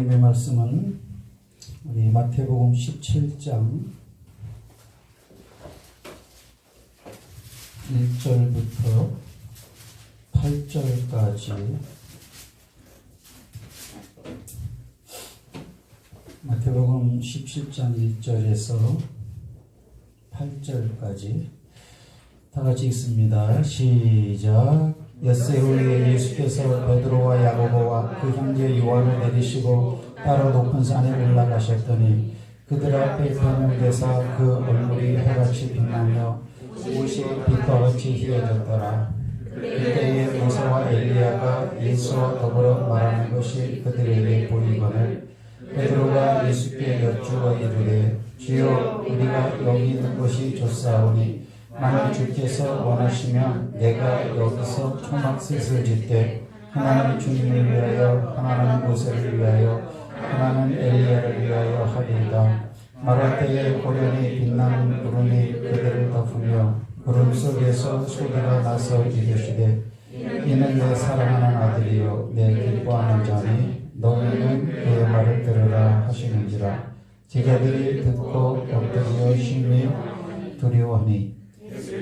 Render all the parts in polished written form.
하나님의 말씀은 우리 마태복음 17장 1절부터 8절까지 마태복음 17장 1절에서 8절까지 다 같이 읽습니다. 시작. 엿새 후에 예수께서 베드로와 야고보와 그 형제 요한을 내리시고 따로 높은 산에 올라가셨더니 그들 앞에 변형되사 그 얼굴이 해같이 빛나며 옷이 빛과 같이 희어졌더라. 그때에 모세와 엘리야가 예수와 더불어 말하는 것이 그들에게 보이거늘 베드로가 예수께 여쭈어 이르되 주여 우리가 여기 있는 것이 좋사오니 만일 주께서 원하시면 내가 여기서 초막셋을 짓되 하나는 주님을 위하여 하나는 모세를 위하여 하나는 엘리야를 위하여 하리이다. 말할 때에 고련히 빛나는 구름이 그들을 덮으며 구름 속에서 소리가 나서 이르시되 이는 내 사랑하는 아들이요 내 기뻐하는 자니 너희는 그의 말을 들으라 하시는지라. 제자들이 듣고 엎드려 심히 두려워하니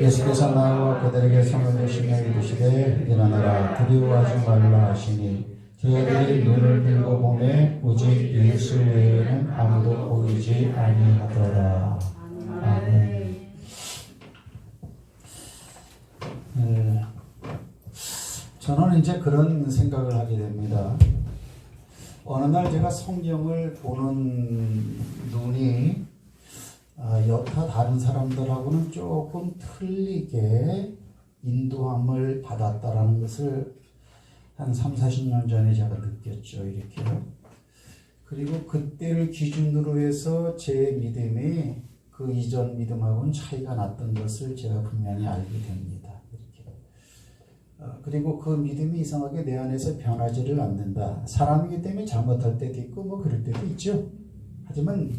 예수께서 나와 그들에게 손을 드시며 이르시되 일어나라 두려워하지 말라 하시니 제자들이 눈을 들고 보매 오직 예수 외에는 아무도 보이지 아니하더라. 아멘. 저는 이제 그런 생각을 하게 됩니다. 어느 날 제가 성경을 보는 눈이 여타 다른 사람들하고는 조금 틀리게 인도함을 받았다라는 것을 한 30-40년 전에 제가 느꼈죠. 이렇게요. 그리고 그때를 기준으로 해서 제 믿음이 그 이전 믿음하고는 차이가 났던 것을 제가 분명히 알게 됩니다. 이렇게. 그리고 그 믿음이 이상하게 내 안에서 변하지를 않는다. 사람이기 때문에 잘못할 때도 있고 뭐 그럴 때도 있죠. 하지만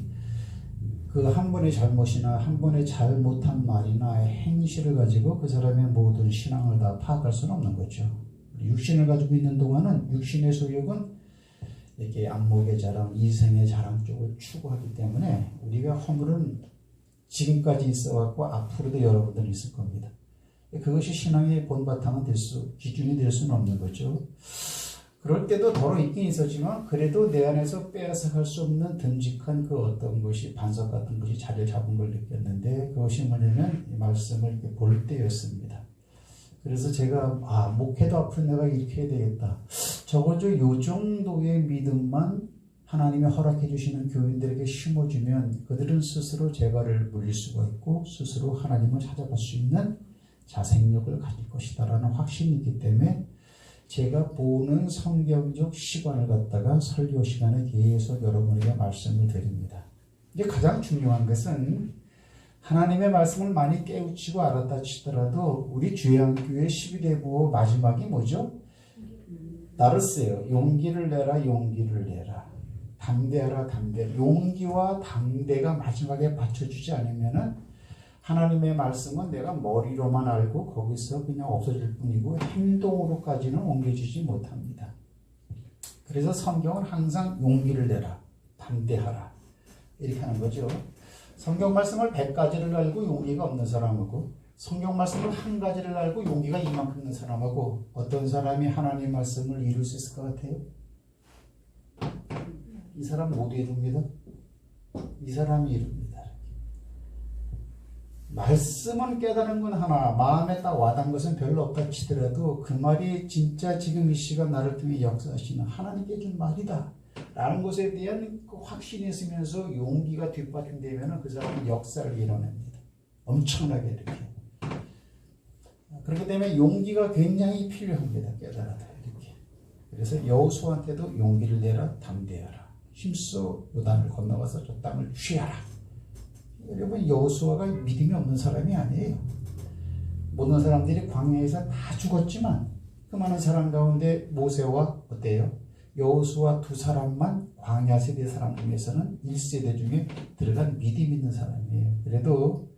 그 한 번의 잘못이나 한 번의 잘못한 말이나 행실을 가지고 그 사람의 모든 신앙을 다 파악할 수는 없는 거죠. 육신을 가지고 있는 동안은 육신의 소욕은 이렇게 안목의 자랑, 이생의 자랑 쪽을 추구하기 때문에 우리가 허물은 지금까지 있어왔고 앞으로도 여러분들은 있을 겁니다. 그것이 신앙의 본바탕은 기준이 될 수는 없는 거죠. 그럴 때도 더러 있긴 있었지만 그래도 내 안에서 빼앗아갈 수 없는 듬직한 그 어떤 것이 반석 같은 것이 자리를 잡은 걸 느꼈는데 그것이 뭐냐면 이 말씀을 이렇게 볼 때였습니다. 그래서 제가 목회도 앞으로 내가 이렇게 해야 되겠다. 적어도 이 정도의 믿음만 하나님이 허락해 주시는 교인들에게 심어주면 그들은 스스로 재갈을 물릴 수가 있고 스스로 하나님을 찾아갈 수 있는 자생력을 가질 것이다 라는 확신이 있기 때문에 제가 보는 성경적 시간을 갖다가 설교 시간에 계속 여러분에게 말씀을 드립니다. 이제 가장 중요한 것은 하나님의 말씀을 많이 깨우치고 알았다 치더라도 우리 주양교회 12대 구호 마지막이 뭐죠? 나르세요. 용기를 내라 용기를 내라. 담대하라 담대. 용기와 담대가 마지막에 받쳐주지 않으면은 하나님의 말씀은 내가 머리로만 알고 거기서 그냥 없어질 뿐이고 행동으로까지는 옮겨주지 못합니다. 그래서 성경은 항상 용기를 내라, 담대하라 이렇게 하는 거죠. 성경 말씀을 100가지를 알고 용기가 없는 사람하고 성경 말씀을 한 가지를 알고 용기가 이만큼 있는 사람하고 어떤 사람이 하나님 말씀을 이룰 수 있을 것 같아요? 이 사람 못 이룹니다. 이 사람이 이룹니다. 말씀은 깨달은 건 하나, 마음에 딱 와닿은 것은 별로 없다 치더라도 그 말이 진짜 지금 이 시간 나를 통해 역사하시는 하나님께 준 말이다 라는 것에 대한 그 확신이 있으면서 용기가 뒷받침되면 그 사람은 역사를 이뤄냅니다. 엄청나게 이렇게. 그렇기 때문에 용기가 굉장히 필요합니다. 깨달아다 이렇게. 그래서 여호수아한테도 용기를 내라 담대하라. 힘써 요단을 건너가서 저 땅을 취하라. 여러분 여호수아가 믿음이 없는 사람이 아니에요. 모든 사람들이 광야에서 다 죽었지만 그 많은 사람 가운데 모세와 어때요? 여호수아 두 사람만 광야 세대 사람 중에서는 1세대 중에 들어간 믿음 있는 사람이에요. 그래도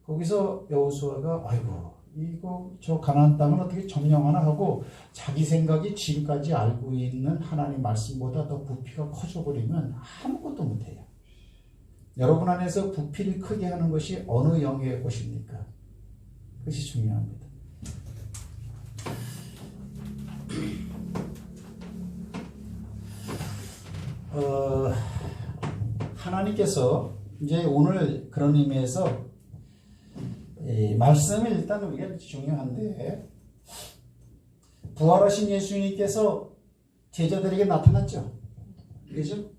거기서 여호수아가 아이고 이거 저 가나안 땅을 어떻게 점령하나 하고 자기 생각이 지금까지 알고 있는 하나님 말씀보다 더 부피가 커져 버리면 아무것도 못해요. 여러분 안에서 부피를 크게 하는 것이 어느 영역의 것입니까? 그것이 중요합니다. 하나님께서 이제 오늘 그런 의미에서 말씀이 일단 우리가 중요한데, 부활하신 예수님께서 제자들에게 나타났죠. 그죠?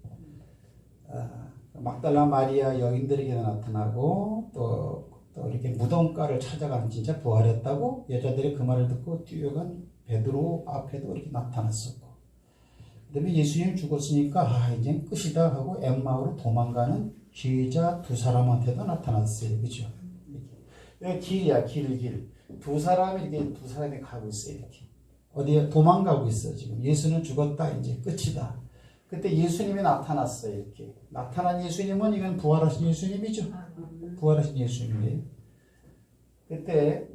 막달라 마리아 여인들에게 나타나고 또 이렇게 무덤가를 찾아가는, 진짜 부활했다고 여자들이 그 말을 듣고 뛰어간 베드로 앞에도 이렇게 나타났었고, 그다음에 예수님 죽었으니까 이제 끝이다 하고 엠마오로 도망가는 제자 두 사람한테도 나타났어요. 그죠? 여기 길이야, 길. 두 사람이 가고 있어요. 이렇게 어디에 도망가고 있어. 지금 예수는 죽었다, 이제 끝이다. 그때 예수님이 나타났어요. 이렇게 나타난 예수님은 이건 부활하신 예수님이죠. 부활하신 예수님이에요. 그때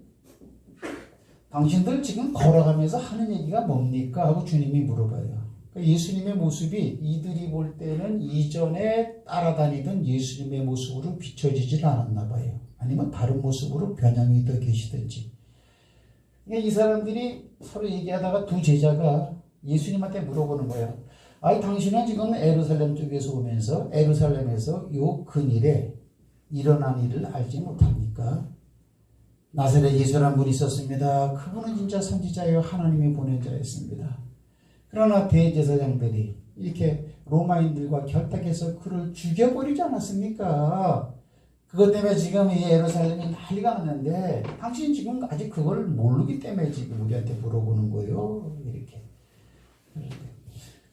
당신들 지금 걸어가면서 하는 얘기가 뭡니까? 하고 주님이 물어봐요. 예수님의 모습이 이들이 볼 때는 이전에 따라다니던 예수님의 모습으로 비춰지질 않았나 봐요. 아니면 다른 모습으로 변형이 더 계시든지. 그러니까 이 사람들이 서로 얘기하다가 두 제자가 예수님한테 물어보는 거예요. 당신은 지금 예루살렘 쪽에서 오면서 예루살렘에서 요 근일에 일어난 일을 알지 못합니까? 나사렛 예수라는 분이 있었습니다. 그분은 진짜 선지자요, 하나님이 보낸 자였습니다. 그러나 대제사장들이 이렇게 로마인들과 결탁해서 그를 죽여버리지 않았습니까? 그것 때문에 지금 이 예루살렘이 난리가 났는데 당신 지금 아직 그걸 모르기 때문에 지금 우리한테 물어보는 거예요. 이렇게.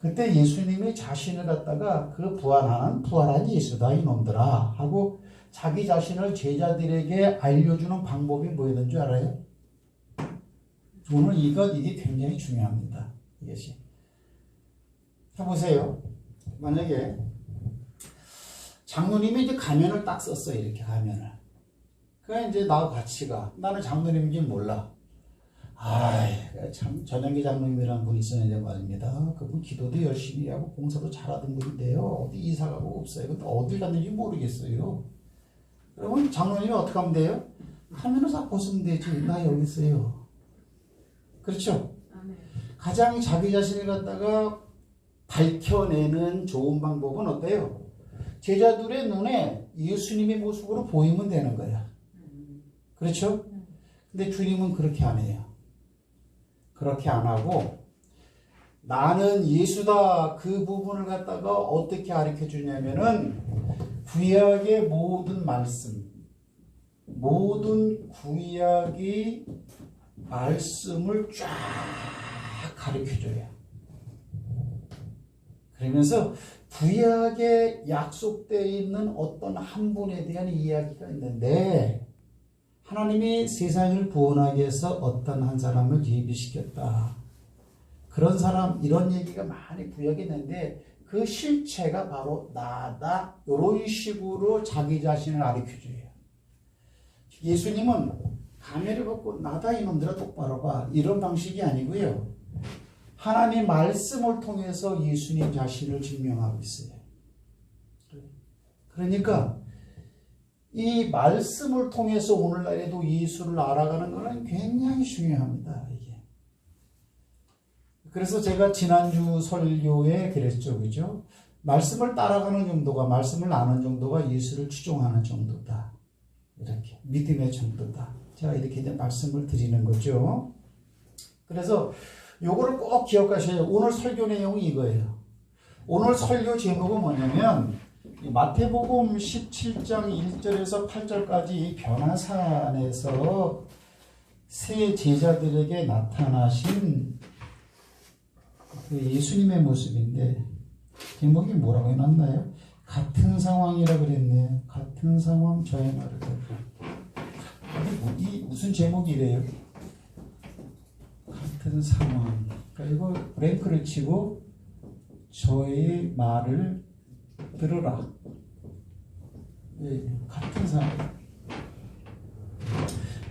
그때 예수님이 자신을 갖다가 그 부활한 예수다 이놈들아 하고 자기 자신을 제자들에게 알려주는 방법이 뭐였는 줄 알아요? 오늘 이게 굉장히 중요합니다. 이것이. 해보세요. 만약에 장로님이 이제 가면을 딱 썼어요. 이렇게 가면을. 그래 이제 나하고 같이 가. 나는 장로님인지 몰라. 참 전영기 장로님이라는 분이 있었는데 말입니다. 그분 기도도 열심히 하고 봉사도 잘하던 분인데요. 어디 이사 가고 없어요. 근데 어딜 갔는지 모르겠어요. 그러면 장로님이 어떻게 하면 돼요? 가면을 싹 벗으면 되지. 나 여기 있어요. 그렇죠? 가장 자기 자신을 갖다가 밝혀내는 좋은 방법은 어때요? 제자들의 눈에 예수님의 모습으로 보이면 되는 거야. 그렇죠? 근데 주님은 그렇게 안 해요. 그렇게 안 하고 나는 예수다, 그 부분을 갖다가 어떻게 가르쳐 주냐면은 구약의 모든 말씀, 모든 구약의 말씀을 쫙 가르쳐 줘요. 그러면서 구약에 약속되어 있는 어떤 한 분에 대한 이야기가 있는데, 하나님이 세상을 구원하기 위해서 어떤 한 사람을 예비시켰다. 그런 사람, 이런 얘기가 많이 구약에 있는데 그 실체가 바로 나다. 이런 식으로 자기 자신을 가르쳐줘요. 예수님은 가면을 벗고 나다 이놈들아 똑바로 봐. 이런 방식이 아니고요. 하나님의 말씀을 통해서 예수님 자신을 증명하고 있어요. 그러니까 이 말씀을 통해서 오늘날에도 예수를 알아가는 것은 굉장히 중요합니다. 이게. 그래서 제가 지난주 설교에 그랬죠. 그죠? 말씀을 따라가는 정도가, 말씀을 아는 정도가 예수를 추종하는 정도다. 이렇게. 믿음의 정도다. 제가 이렇게 이제 말씀을 드리는 거죠. 그래서 요거를 꼭 기억하셔야 해요. 오늘 설교 내용이 이거예요. 오늘 설교 제목은 뭐냐면 마태복음 17장 1절에서 8절까지 변화산에서 세 제자들에게 나타나신 그 예수님의 모습인데, 제목이 뭐라고 해놨나요? 같은 상황이라고 그랬네요. 같은 상황 저의 말을 이 무슨 제목이래요? 같은 상황. 그러니까 이거 랭크를 치고 저의 말을 들으라. 예, 같은 상황.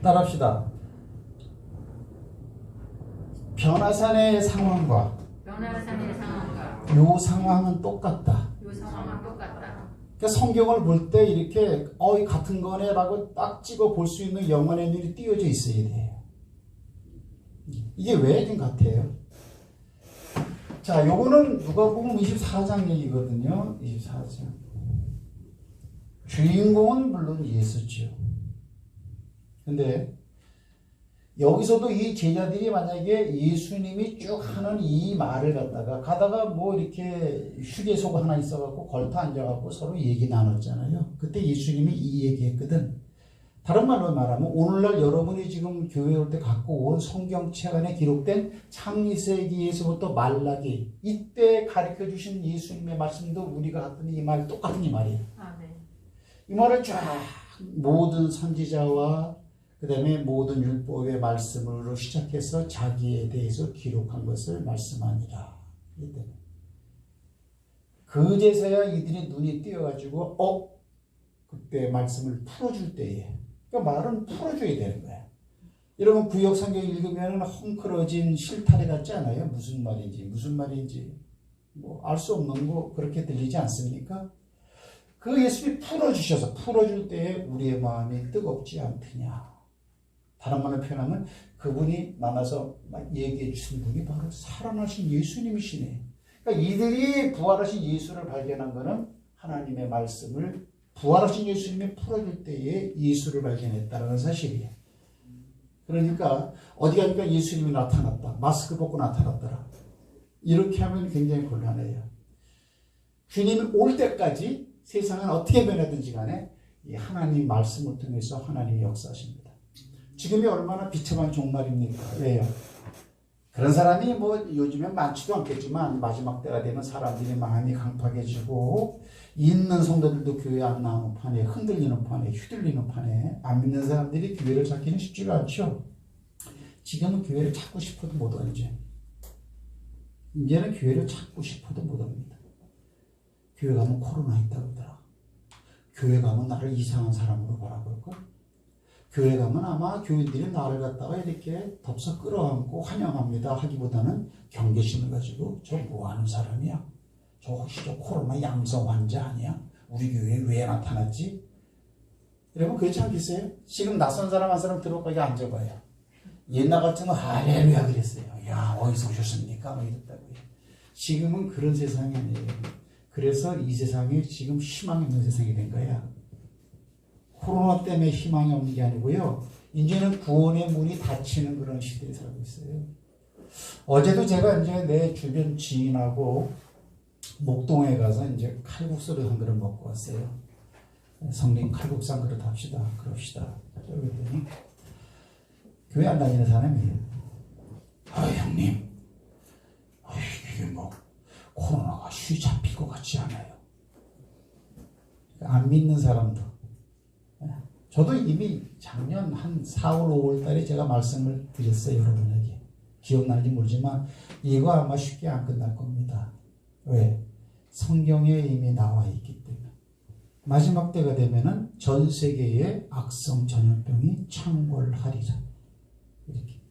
따라합시다. 변화산의 상황과 요 상황은 똑같다. 그러니까 성경을 볼 때 이렇게 이 같은 거네라고 딱 찍어 볼 수 있는 영혼의 눈이 띄어져 있어야 돼요. 이게 왜 좀 같아요? 자, 요거는 누가복음 24장 얘기거든요. 24장. 주인공은 물론 예수죠. 근데 여기서도 이 제자들이 만약에 예수님이 쭉 하는 이 말을 가다가 뭐 이렇게 휴게소가 하나 있어갖고 걸터 앉아갖고 서로 얘기 나눴잖아요. 그때 예수님이 이 얘기했거든. 다른 말로 말하면 오늘날 여러분이 지금 교회 올 때 갖고 온 성경책 안에 기록된 창세기에서부터 말라기 이때 가르쳐 주신 예수님의 말씀도 우리가 갖던 이 말 똑같은 이 말이에요. 네. 이 말을 쫙 모든 선지자와 그 다음에 모든 율법의 말씀으로 시작해서 자기에 대해서 기록한 것을 말씀하니라. 그제서야 이들이 눈이 띄어가지고 그때 말씀을 풀어줄 때에 그러니까 말은 풀어줘야 되는 거야. 여러분 구역 성경 읽으면 헝클어진 실타래 같지 않아요? 무슨 말인지 뭐 알 수 없는 거 그렇게 들리지 않습니까? 그 예수님이 풀어주셔서 풀어줄 때에 우리의 마음이 뜨겁지 않더냐. 다른 말로 표현하면 그분이 만나서 얘기해 주신 분이 바로 살아나신 예수님이시네. 그러니까 이들이 부활하신 예수를 발견한 것은 하나님의 말씀을 부활하신 예수님이 풀어줄 때에 예수를 발견했다는 사실이에요. 그러니까 어디 가니까 예수님이 나타났다. 마스크 벗고 나타났더라. 이렇게 하면 굉장히 곤란해요. 주님이 올 때까지 세상은 어떻게 변하든지 간에 이 하나님 말씀을 통해서 하나님이 역사하십니다. 지금이 얼마나 비참한 종말입니까? 왜요? 그런 사람이 뭐 요즘엔 많지도 않겠지만 마지막 때가 되면 사람들이 마음이 강팍해지고 있는 성도들도 교회 안 나오는 판에 흔들리는 판에 휘둘리는 판에 안 믿는 사람들이 교회를 찾기는 쉽지가 않죠. 지금은 교회를 찾고 싶어도 못 오죠. 이제는 교회를 찾고 싶어도 못 옵니다. 교회 가면 코로나 있다고 그러더라. 교회 가면 나를 이상한 사람으로 바라볼걸? 교회 가면 아마 교인들이 나를 갖다가 이렇게 덥석 끌어안고 환영합니다 하기보다는 경계심을 가지고 저 뭐하는 사람이야? 저 혹시 저 코로나 양성 환자 아니야? 우리 교회에 왜 나타났지? 여러분 그렇지 않겠어요? 지금 낯선 사람 한 사람 들어오고 여기 앉아봐요. 옛날 같으면 할렐루야 그랬어요. 야 어디서 오셨습니까? 뭐 이랬다고요. 지금은 그런 세상이 아니에요. 그래서 이 세상이 지금 희망이 없는 세상이 된 거야. 코로나 때문에 희망이 없는 게 아니고요. 이제는 구원의 문이 닫히는 그런 시대에 살고 있어요. 어제도 제가 이제 내 주변 지인하고 목동에 가서 이제 칼국수를 한 그릇 먹고 왔어요. 성님 칼국수 한 그릇 합시다. 그럽시다. 그랬더니 교회 안 다니는 사람이에요. 형님. 이게 뭐 코로나가 쉬 잡힐 것 같지 않아요. 안 믿는 사람도. 저도 이미 작년 한 4월, 5월 달에 제가 말씀을 드렸어요. 여러분에게. 기억나는지 모르지만 이거 아마 쉽게 안 끝날 겁니다. 왜? 성경에 이미 나와 있기 때문에. 마지막 때가 되면은 전 세계의 악성 전염병이 창궐하리라. 이렇게.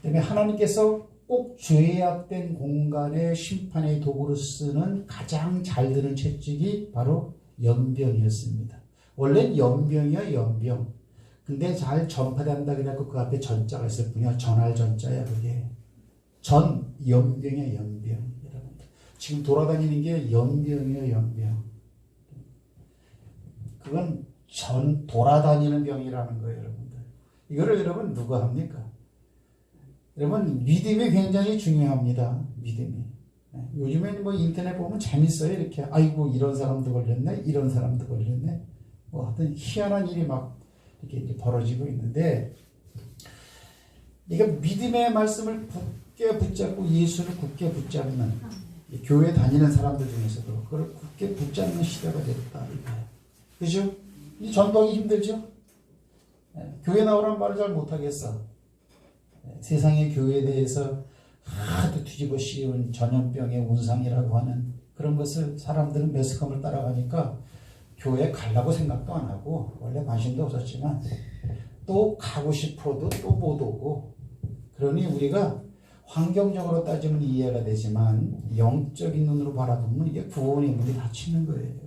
때문에 하나님께서 꼭 죄악된 공간의 심판의 도구로 쓰는 가장 잘 드는 채찍이 바로 연병이었습니다. 원래는 연병이야, 연병. 근데 잘 전파된다 그래갖고 그 앞에 전자가 있을 뿐이야. 전할 전자야, 그게. 연병이야, 연병. 여러분들. 지금 돌아다니는 게 연병이야, 연병. 그건 돌아다니는 병이라는 거예요, 여러분들. 이거를 여러분 누가 합니까? 여러분, 믿음이 굉장히 중요합니다. 믿음이. 요즘에는 뭐 인터넷 보면 재밌어요. 이렇게. 아이고, 이런 사람도 걸렸네, 이런 사람도 걸렸네. 뭐 하여튼 희한한 일이 막 이렇게 이제 벌어지고 있는데, 이게 믿음의 말씀을 굳게 붙잡고 예수를 굳게 붙잡는 교회 다니는 사람들 중에서도 그걸 굳게 붙잡는 시대가 됐다. 그죠? 이 전도하기 힘들죠? 교회 나오라는 말을 잘 못하겠어. 세상의 교회에 대해서 하도 뒤집어 씌운 전염병의 운상이라고 하는 그런 것을 사람들은 매스컴을 따라가니까 교회 가려고 생각도 안 하고 원래 관심도 없었지만 또 가고 싶어도 또 못 오고, 그러니 우리가 환경적으로 따지면 이해가 되지만 영적인 눈으로 바라보면 이게 구원의 문이 닫히는 거예요.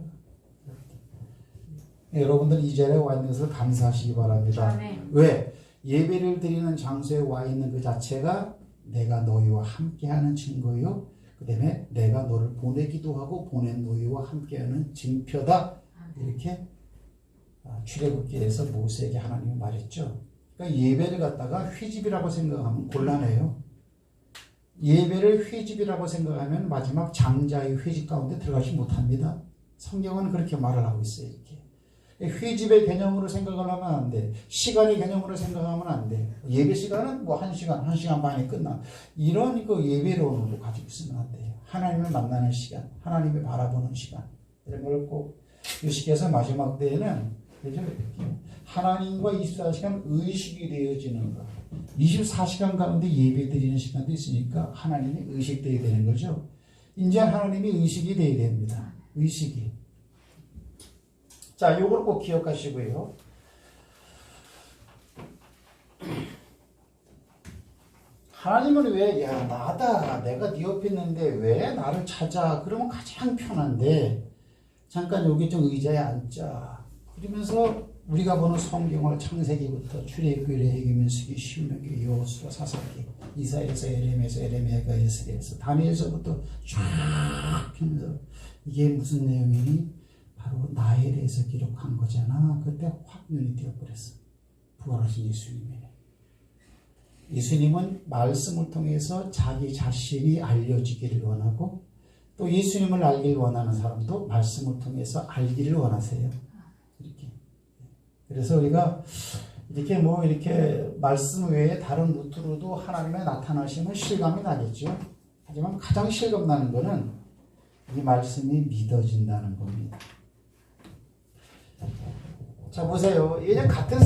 여러분들 이 자리에 와 있는 것을 감사하시기 바랍니다. 왜? 예배를 드리는 장소에 와 있는 그 자체가 내가 너희와 함께하는 증거요. 그 다음에 내가 너를 보내기도 하고 보낸 너희와 함께하는 증표다. 이렇게 출애굽기에서 모세에게 하나님이 말했죠. 그러니까 예배를 갖다가 휘집이라고 생각하면 곤란해요. 예배를 휘집이라고 생각하면 마지막 장자의 휘집 가운데 들어가지 못합니다. 성경은 그렇게 말을 하고 있어요. 이렇게. 휘집의 개념으로 생각을 하면 안 돼. 시간의 개념으로 생각하면 안 돼. 예배 시간은 뭐 1시간, 1시간 반에 끝나. 이런 그 예배론으로 가지고 있으면 안 돼요. 하나님을 만나는 시간, 하나님을 바라보는 시간. 이런 걸 꼭 의식해서 마지막 때에는 그죠? 하나님과 24시간 의식이 되어지는 거. 24시간 가운데 예배 드리는 시간도 있으니까 하나님이 의식되어야 되는 거죠. 이제 하나님이 의식이 되어야 됩니다. 의식이. 자, 요걸 꼭 기억하시고요. 하나님은 왜, 야, 나다. 내가 네 옆에 있는데 왜 나를 찾아? 그러면 가장 편한데, 잠깐 여기 좀 의자에 앉자. 그러면서 우리가 보는 성경을 창세기부터 출애굽기, 레위기, 민수기, 신명기, 여호수아, 사사기, 이사야에서 에레미야에서 에레미야가 에스겔에서 다니엘서부터 쫙 펴면서 이게 무슨 내용이니? 바로 나에 대해서 기록한 거잖아. 그때 확 눈이 띄어버렸어. 부활하신 예수님이네. 예수님은 말씀을 통해서 자기 자신이 알려지기를 원하고 또 예수님을 알길 원하는 사람도 말씀을 통해서 알기를 원하세요. 이렇게. 그래서 우리가 이렇게 뭐 이렇게 말씀 외에 다른 루트로도 하나님의 나타나심은 실감이 나겠죠. 하지만 가장 실감 나는 거는 이 말씀이 믿어진다는 겁니다. 자, 보세요. 이제 같은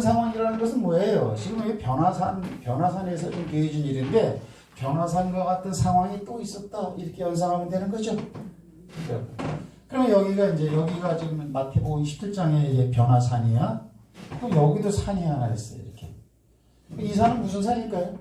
상황이라는 것은 뭐예요? 지금 이 변화산에서 좀 기해진 일인데, 변화산과 같은 상황이 또 있었다. 이렇게 연상하면 되는 거죠. 그렇죠? 그러면 여기가 지금 마태복음 17장의 이제 변화산이야. 그럼 여기도 산이 하나 있어요. 이렇게. 이 산은 무슨 산일까요?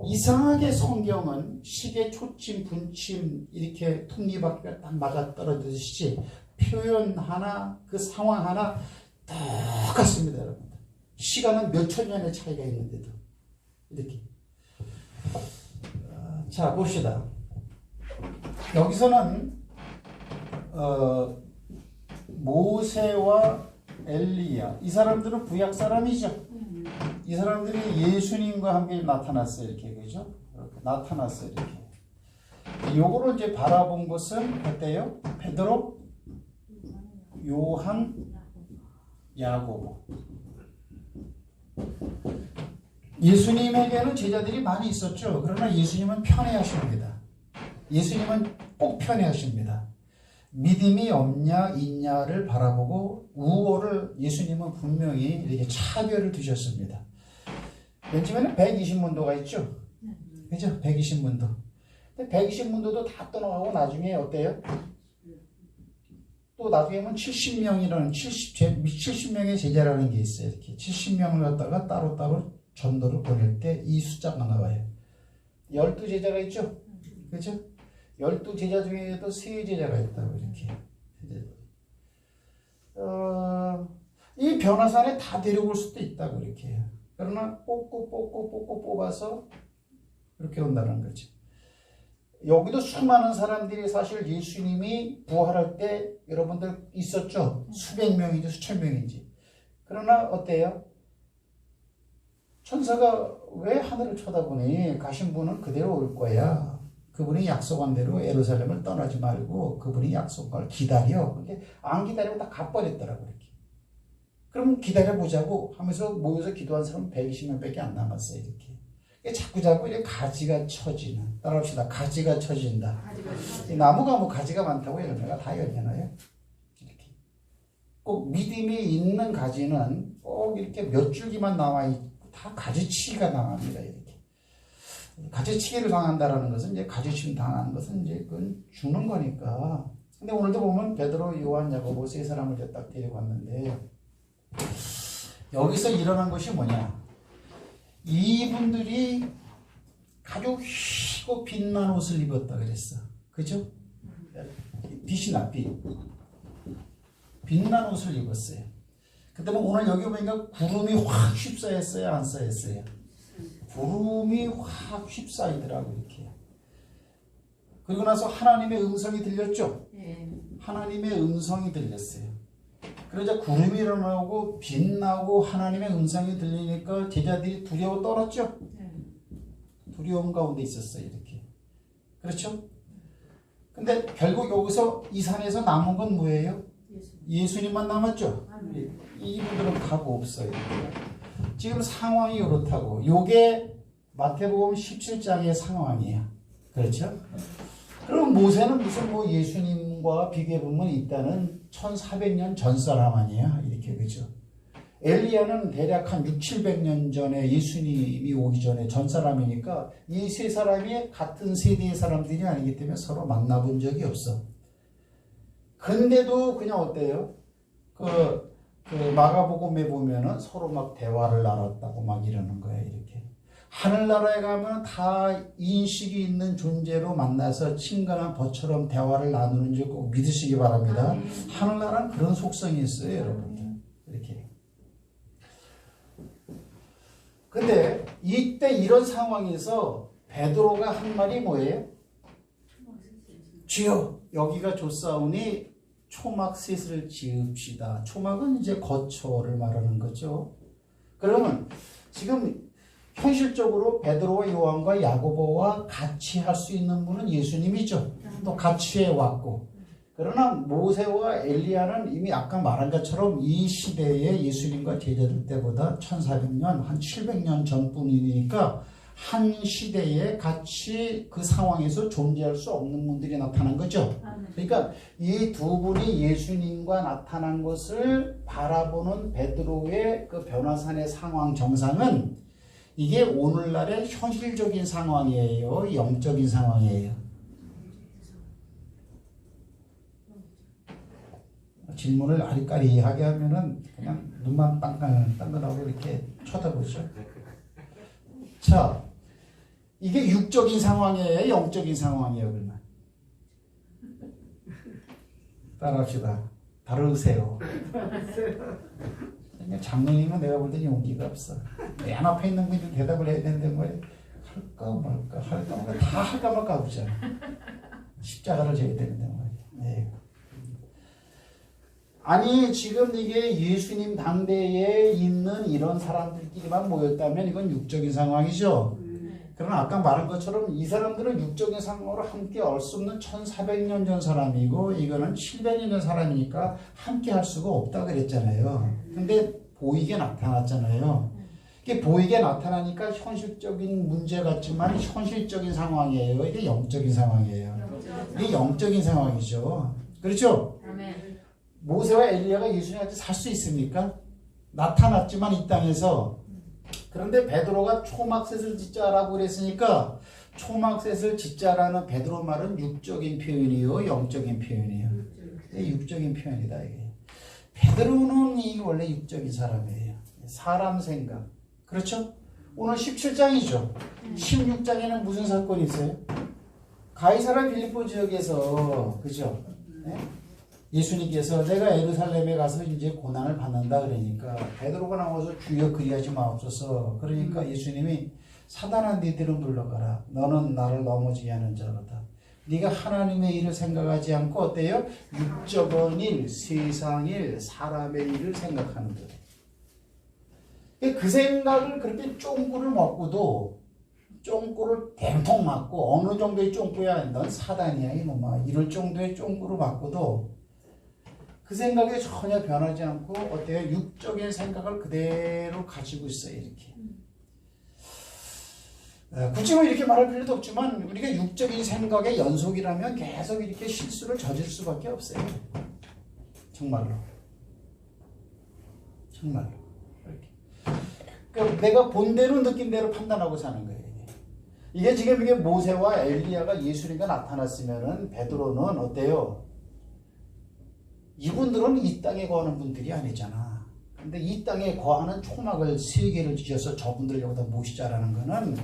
이상하게 성경은 시계, 초침, 분침, 이렇게 톱니바퀴가 딱 맞아 떨어지듯이 표현 하나, 그 상황 하나 똑같습니다, 여러분. 시간은 몇 천 년의 차이가 있는데도 이렇게. 자, 봅시다. 여기서는 모세와 엘리야, 이 사람들은 구약 사람이죠. 이 사람들이 예수님과 함께 나타났어요, 이렇게, 그죠? 이렇게 나타났어요, 이렇게. 요거를 이제 바라본 것은 어때요? 베드로, 요한, 야고보. 예수님에게는 제자들이 많이 있었죠. 그러나 예수님은 편애하십니다. 예수님은 꼭 편애하십니다. 믿음이 없냐 있냐를 바라보고 우월을 예수님은 분명히 이렇게 차별을 두셨습니다. 맨 처음에는 120문도가 있죠. 그죠? 120문도. 근데 120문도도 다 떠나가고 나중에 어때요? 또 나중에 보면 70명의 제자라는 게 있어요. 이렇게 70명을 갖다가 따로따로 전도를 보낼 때 이 숫자가 나와요. 12제자가 있죠? 그죠? 12제자 중에도 3제자가 있다고, 이렇게. 이 변화산에 다 데려올 수도 있다고, 이렇게. 그러나 뽑고 뽑아서 이렇게 온다는 거죠. 여기도 수많은 사람들이 사실 예수님이 부활할 때 여러분들 있었죠? 수백 명인지 수천 명인지. 그러나 어때요? 천사가 왜 하늘을 쳐다보니? 가신 분은 그대로 올 거야. 그분이 약속한 대로 예루살렘을 떠나지 말고 그분이 약속한 걸 기다려. 그렇게 안 기다리고 다 가버렸더라고, 이렇게. 그럼 기다려보자고 하면서 모여서 기도한 사람은 120명밖에 안 남았어요, 이렇게. 자꾸 이렇게 가지가 처지는. 따라합시다. 가지가 처진다. 나무가 뭐 가지가 많다고 열매가 다 열려나요? 이렇게. 꼭 믿음이 있는 가지는 꼭 이렇게 몇 줄기만 남아있고 다 가지치기가 당합니다, 이렇게. 가지치기를 당한다라는 것은 이제 가지침 당하는 것은 이제 그건 죽는 거니까. 근데 오늘도 보면 베드로, 요한, 야고보 세 사람을 딱 데리고 왔는데 여기서 일어난 것이 뭐냐? 이분들이 아주 휘고 빛난 옷을 입었다 그랬어. 그죠? 빛이 나, 빛. 빛난 옷을 입었어요. 그때 오늘 여기 보니까 구름이 확 휩싸였어요? 안 쌓였어요? 구름이 확 휩싸이더라고, 이렇게. 그리고 나서 하나님의 음성이 들렸죠? 하나님의 음성이 들렸어요. 그러자 구름이 일어나고 빛나고 하나님의 음성이 들리니까 제자들이 두려워 떨었죠? 두려움 가운데 있었어요, 이렇게. 그렇죠? 근데 결국 여기서 이 산에서 남은 건 뭐예요? 예수님만 남았죠? 이분들은 가고 없어요. 지금 상황이 이렇다고. 요게 마태복음 17장의 상황이에요. 그렇죠? 그럼 모세는 무슨 뭐 예수님과 비교해보면 일단은 1400년 전 사람 아니에요? 이렇게, 그죠? 엘리야는 대략 한 600~700년 전에 예수님이 오기 전에 전 사람이니까 이 세 사람이 같은 세대의 사람들이 아니기 때문에 서로 만나본 적이 없어. 근데도 그냥 어때요? 그 마가복음에 보면은 서로 막 대화를 나눴다고 막 이러는 거예요, 이렇게. 하늘나라에 가면 다 인식이 있는 존재로 만나서 친근한 벗처럼 대화를 나누는 줄 꼭 믿으시기 바랍니다. 하늘나라는 그런 속성이 있어요, 여러분들. 이렇게. 근데 이때 이런 상황에서 베드로가 한 말이 뭐예요? 주여, 여기가 좋사오니 초막셋을 지읍시다. 초막은 이제 거처를 말하는 거죠. 그러면 지금 현실적으로 베드로와 요한과 야고보와 같이 할 수 있는 분은 예수님이죠. 또 같이 해왔고. 그러나 모세와 엘리야는 이미 아까 말한 것처럼 이 시대에 예수님과 제자들 때보다 1400년, 한 700년 전뿐이니까 한 시대에 같이 그 상황에서 존재할 수 없는 분들이 나타난 거죠. 그러니까 이 두 분이 예수님과 나타난 것을 바라보는 베드로의 그 변화산의 상황 정상은 이게 오늘날의 현실적인 상황이에요? 영적인 상황이에요? 질문을 아리까리하게 하면은 그냥 눈만 땅끈하고 이렇게 쳐다보죠. 자, 이게 육적인 상황이에요? 영적인 상황이에요? 그러면 따라합시다. 다르세요. 장로님은 내가 볼 땐 용기가 없어. 맨 앞에 있는 분이 대답을 해야 되는데 뭐 할까 말까 다 할까 말까 하잖아. 십자가를 져야 되는데 말이야. 네. 아니 지금 이게 예수님 당대에 있는 이런 사람들끼리만 모였다면 이건 육적인 상황이죠. 그러나 아까 말한 것처럼 이 사람들은 육적인 상황으로 함께 할 수 없는 1400년 전 사람이고 이거는 700년 전 사람이니까 함께 할 수가 없다 그랬잖아요. 근데 보이게 나타났잖아요. 이게 보이게 나타나니까 현실적인 문제 같지만 현실적인 상황이에요. 이게 영적인 상황이에요. 이게 영적인 상황이죠. 그렇죠? 모세와 엘리야가 예수님한테 살 수 있습니까? 나타났지만 이 땅에서. 그런데 베드로가 초막셋을 짓자라고 그랬으니까 초막셋을 짓자라는 베드로 말은 육적인 표현이요, 영적인 표현이에요. 육적인 표현이다 이게. 베드로는 이 원래 육적인 사람이에요. 사람 생각. 그렇죠? 오늘 17장이죠. 16장에는 무슨 사건이 있어요? 가이사라 빌립보 지역에서 그죠? 네? 예수님께서 내가 예루살렘에 가서 이제 고난을 받는다 그러니까 베드로가 나와서 주여 그리하지 마옵소서. 그러니까 예수님이 사단아 니들은 물러가라. 너는 나를 넘어지게 하는 자로다. 네가 하나님의 일을 생각하지 않고 어때요? 육적인 일, 세상 일, 사람의 일을 생각하는 거예요. 그 생각을 그렇게 쫑구를 먹고도 쫑구를 댕통 맞고 어느 정도의 쫑구야 넌 사단이야 이놈아 이럴 정도의 쫑구를 맞고도 그 생각이 전혀 변하지 않고 어때요? 육적인 생각을 그대로 가지고 있어요. 이렇게. 굳이 뭐 이렇게 말할 필요도 없지만 우리가 육적인 생각의 연속이라면 계속 이렇게 실수를 저질 수밖에 없어요. 정말로. 정말로. 이렇게. 그러니까 내가 본 대로 느낀 대로 판단하고 사는 거예요. 이게 지금 이게 모세와 엘리야가 예수님과 나타났으면은 베드로는 어때요? 이분들은 이 땅에 거하는 분들이 아니잖아. 근데 이 땅에 거하는 초막을 세 개를 지어서 저분들을 여기다 모시자라는 거는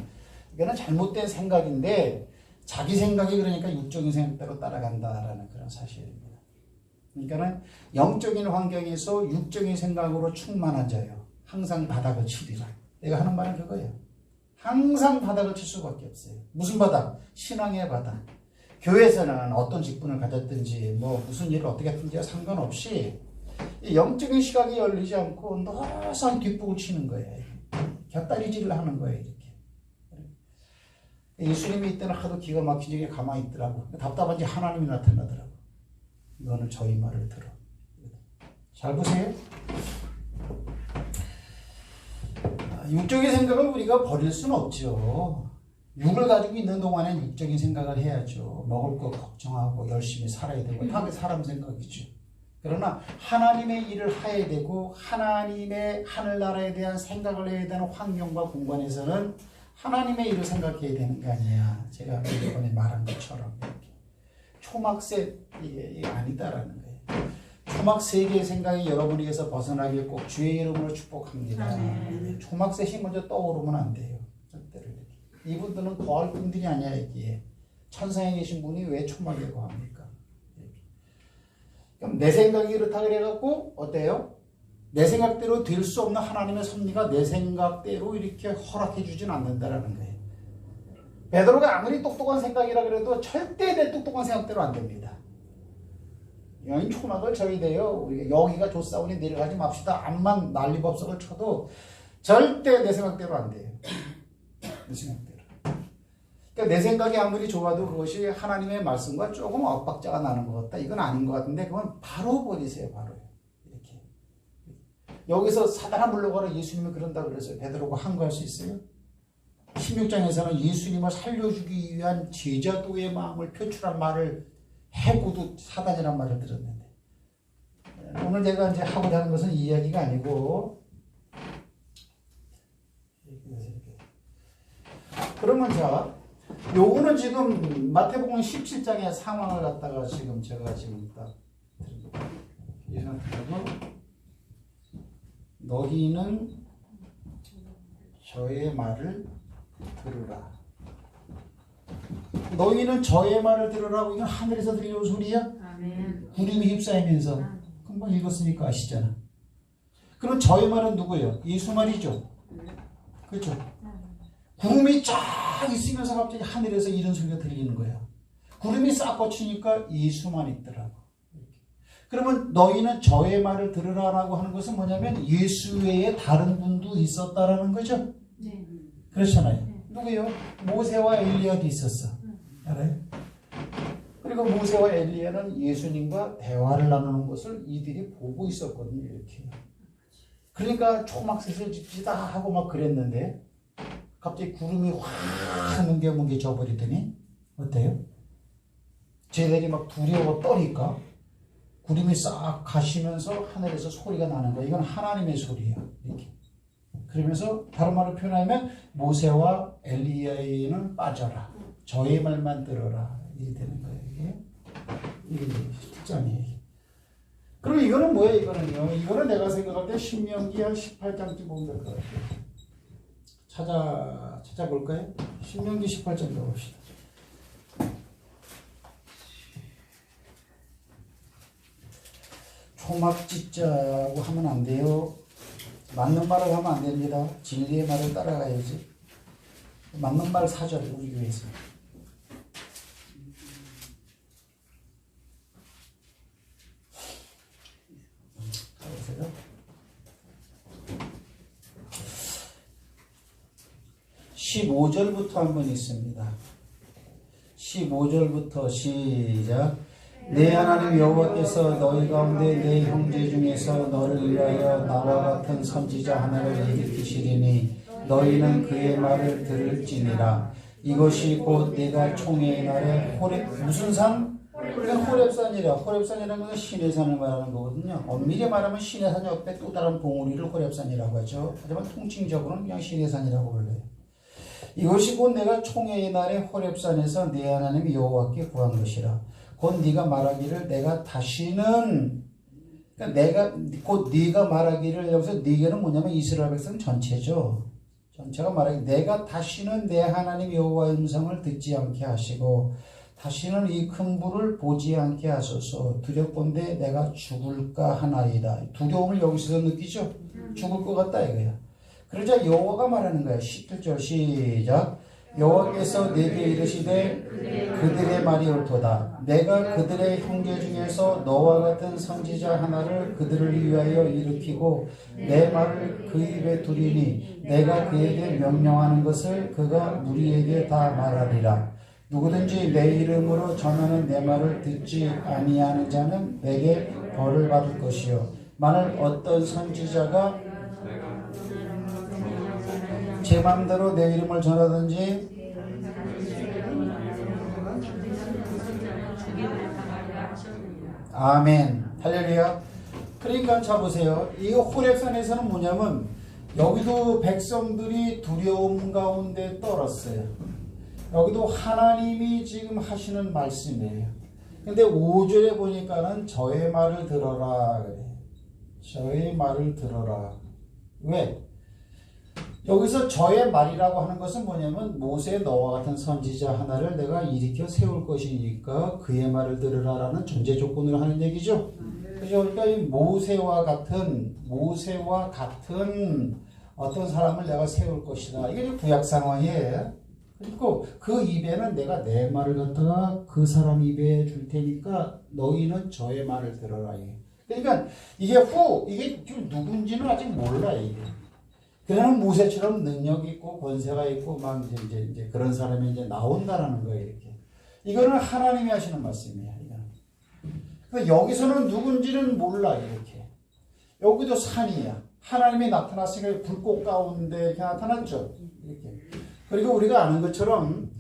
이거는 잘못된 생각인데 자기 생각이 그러니까 육적인 생각대로 따라간다라는 그런 사실입니다. 그러니까는 영적인 환경에서 육적인 생각으로 충만한 자요. 항상 바닥을 치리라. 내가 하는 말은 그거예요. 항상 바닥을 칠 수밖에 없어요. 무슨 바닥? 신앙의 바닥. 교회에서는 어떤 직분을 가졌든지 뭐 무슨 일을 어떻게 했든지 상관없이 영적인 시각이 열리지 않고 늘상 뒷북을 치는 거예요. 곁다리질을 하는 거예요. 이렇게. 예수님이 이때는 하도 기가 막힌 적에 가만히 있더라고. 답답한지 하나님이 나타나더라고. 너는 저희 말을 들어. 잘 보세요. 육적인 생각을 우리가 버릴 수는 없죠. 육을 가지고 있는 동안엔 육적인 생각을 해야죠. 먹을 거 걱정하고 열심히 살아야 되고 다 사람 생각이죠. 그러나 하나님의 일을 해야 되고 하나님의 하늘나라에 대한 생각을 해야 되는 환경과 공간에서는 하나님의 일을 생각해야 되는 거 아니야. 제가 이번에 말한 것처럼 이렇게. 초막셋이 아니다라는 거예요. 초막 세 개의 생각이 여러분에게서 벗어나길 꼭 주의 이름으로 축복합니다. 초막셋이 먼저 떠오르면 안 돼요. 절대로 이렇게. 이분들은 거할 분들이 아니야. 여기에 천상에 계신 분이 왜 초막에 거합니까? 이렇게. 그럼 내 생각이 그렇다 그래갖고 어때요? 내 생각대로 될 수 없는 하나님의 섭리가 내 생각대로 이렇게 허락해 주진 않는다라는 거예요. 베드로가 아무리 똑똑한 생각이라 그래도 절대 내 똑똑한 생각대로 안 됩니다. 여인 초막을 저희 돼요. 여기가 좋사오니 내려가지 맙시다. 암만 난리법석을 쳐도 절대 내 생각대로 안 돼요. 내 생각대로. 그러니까 내 생각이 아무리 좋아도 그것이 하나님의 말씀과 조금 엇박자가 나는 것 같다. 이건 아닌 것 같은데 그건 바로 버리세요. 바로요. 이렇게. 여기서 사단아 물러가라 예수님이 그런다 그랬어요. 베드로가 항거할 수 있어요? 16장에서는 예수님을 살려주기 위한 제자도의 마음을 표출한 말을 해고도 사단이란 말을 들었는데 오늘 제가 이제 하고자 하는 것은 이 이야기가 아니고 그러면 자 요거는 지금 마태복음 17장의 상황을 갖다가 지금 제가 지금 딱 이 상태로 너희는 저의 말을 들으라. 너희는 저의 말을 들으라고 이건 하늘에서 들려온 소리야? 아멘. 구름이 휩싸이면서 금방 읽었으니까 아시잖아. 그럼 저의 말은 누구예요? 예수 말이죠. 그렇죠? 구름이 쫙 있으면서 갑자기 하늘에서 이런 소리가 들리는 거야. 구름이 싹 걷히니까 예수만 있더라고. 그러면 너희는 저의 말을 들으라라고 하는 것은 뭐냐면 예수 외에 다른 분도 있었다라는 거죠. 네. 그렇잖아요. 네. 누구요? 모세와 엘리야도 있었어. 알아요? 그리고 모세와 엘리야는 예수님과 대화를 나누는 것을 이들이 보고 있었거든요. 이렇게. 그러니까 초막셋을 짓지다 하고 막 그랬는데 갑자기 구름이 확 뭉게뭉게 져버리더니 어때요? 쟤들이 막 두려워 떠니까 구름이 싹 가시면서 하늘에서 소리가 나는 거예요. 이건 하나님의 소리예요. 이렇게. 그러면서 다른 말로 표현하면 모세와 엘리야에는 빠져라. 저의 말만 들어라. 이게 되는 거예요. 이게 특장이에요. 그럼 이거는 뭐예요? 이거는 내가 생각할 때 신명기 한 18장쯤 보면 될 것 같아요. 찾아볼까요? 신명기 18장 가봅시다. 초막 짓자고 하면 안 돼요. 맞는 말을 하면 안 됩니다. 진리의 말을 따라가야지. 맞는 말 사절 우리 교회에서. 보세요. 15절부터 한번 있습니다. 15절부터 시작. 내 하나님 여호와께서 너희 가운데 내 형제 중에서 너를 위하여 나와 같은 선지자 하나를 일으키시리니 너희는 그의 말을 들을지니라. 이것이 곧 내가 총회의 날에 무슨 산? 호렙산이라. 호렙산이라는 것은 신의 산을 말하는 거거든요. 엄밀히 말하면 신의 산 옆에 또 다른 봉우리를 호렙산이라고 하죠. 하지만 통칭적으로는 그냥 신의 산이라고 불러요. 이것이 곧 내가 총회의 날에 호렙산에서 내 하나님 여호와께 구한 것이라. 곧 네가 말하기를 내가 다시는 그러니까 내가 곧 네가 말하기를, 여기서 네가는 뭐냐면 이스라엘 백성 전체죠. 전체가 말하기, 내가 다시는 내 하나님 여호와의 음성을 듣지 않게 하시고 다시는 이 큰 불을 보지 않게 하소서. 두렵건대 내가 죽을까 하나이다. 두려움을 여기서 느끼죠. 죽을 것 같다 이거야. 그러자 여호와가 말하는 거야. 17절 시작. 여호와께서 내게 이르시되 그들의 말이 옳도다. 내가 그들의 형제 중에서 너와 같은 선지자 하나를 그들을 위하여 일으키고 내 말을 그 입에 두리니 내가 그에게 명령하는 것을 그가 무리에게 다 말하리라. 누구든지 내 이름으로 전하는 내 말을 듣지 아니하는 자는 내게 벌을 받을 것이요 만일 어떤 선지자가 제 맘대로 내 이름을 전하든지 아멘 할렐루야. 그러니까 자 보세요. 이 호렙산에서는 뭐냐면 여기도 백성들이 두려움 가운데 떨었어요. 여기도 하나님이 지금 하시는 말씀이에요. 근데 5절에 보니까는 저의 말을 들어라 그래. 저의 말을 들어라. 왜? 여기서 저의 말이라고 하는 것은 뭐냐면 모세 너와 같은 선지자 하나를 내가 일으켜 세울 것이니까 그의 말을 들으라라는 전제 조건으로 하는 얘기죠. 그러니까 이 모세와 같은 어떤 사람을 내가 세울 것이다. 이게 구약 상황이에요. 그리고 그 입에는 내가 내 말을 갖다가 그 사람 입에 줄 테니까 너희는 저의 말을 들어라. 그러니까 이게 지금 누군지는 아직 몰라 이게. 그러나 모세처럼 능력이 있고 권세가 있고 막 이제 그런 사람이 이제 나온다라는 거예요 이렇게. 이거는 하나님이 하시는 말씀이에요. 그러니까 여기서는 누군지는 몰라 이렇게. 여기도 산이야. 하나님이 나타났으니까 불꽃 가운데 이렇게 나타났죠. 이렇게. 그리고 우리가 아는 것처럼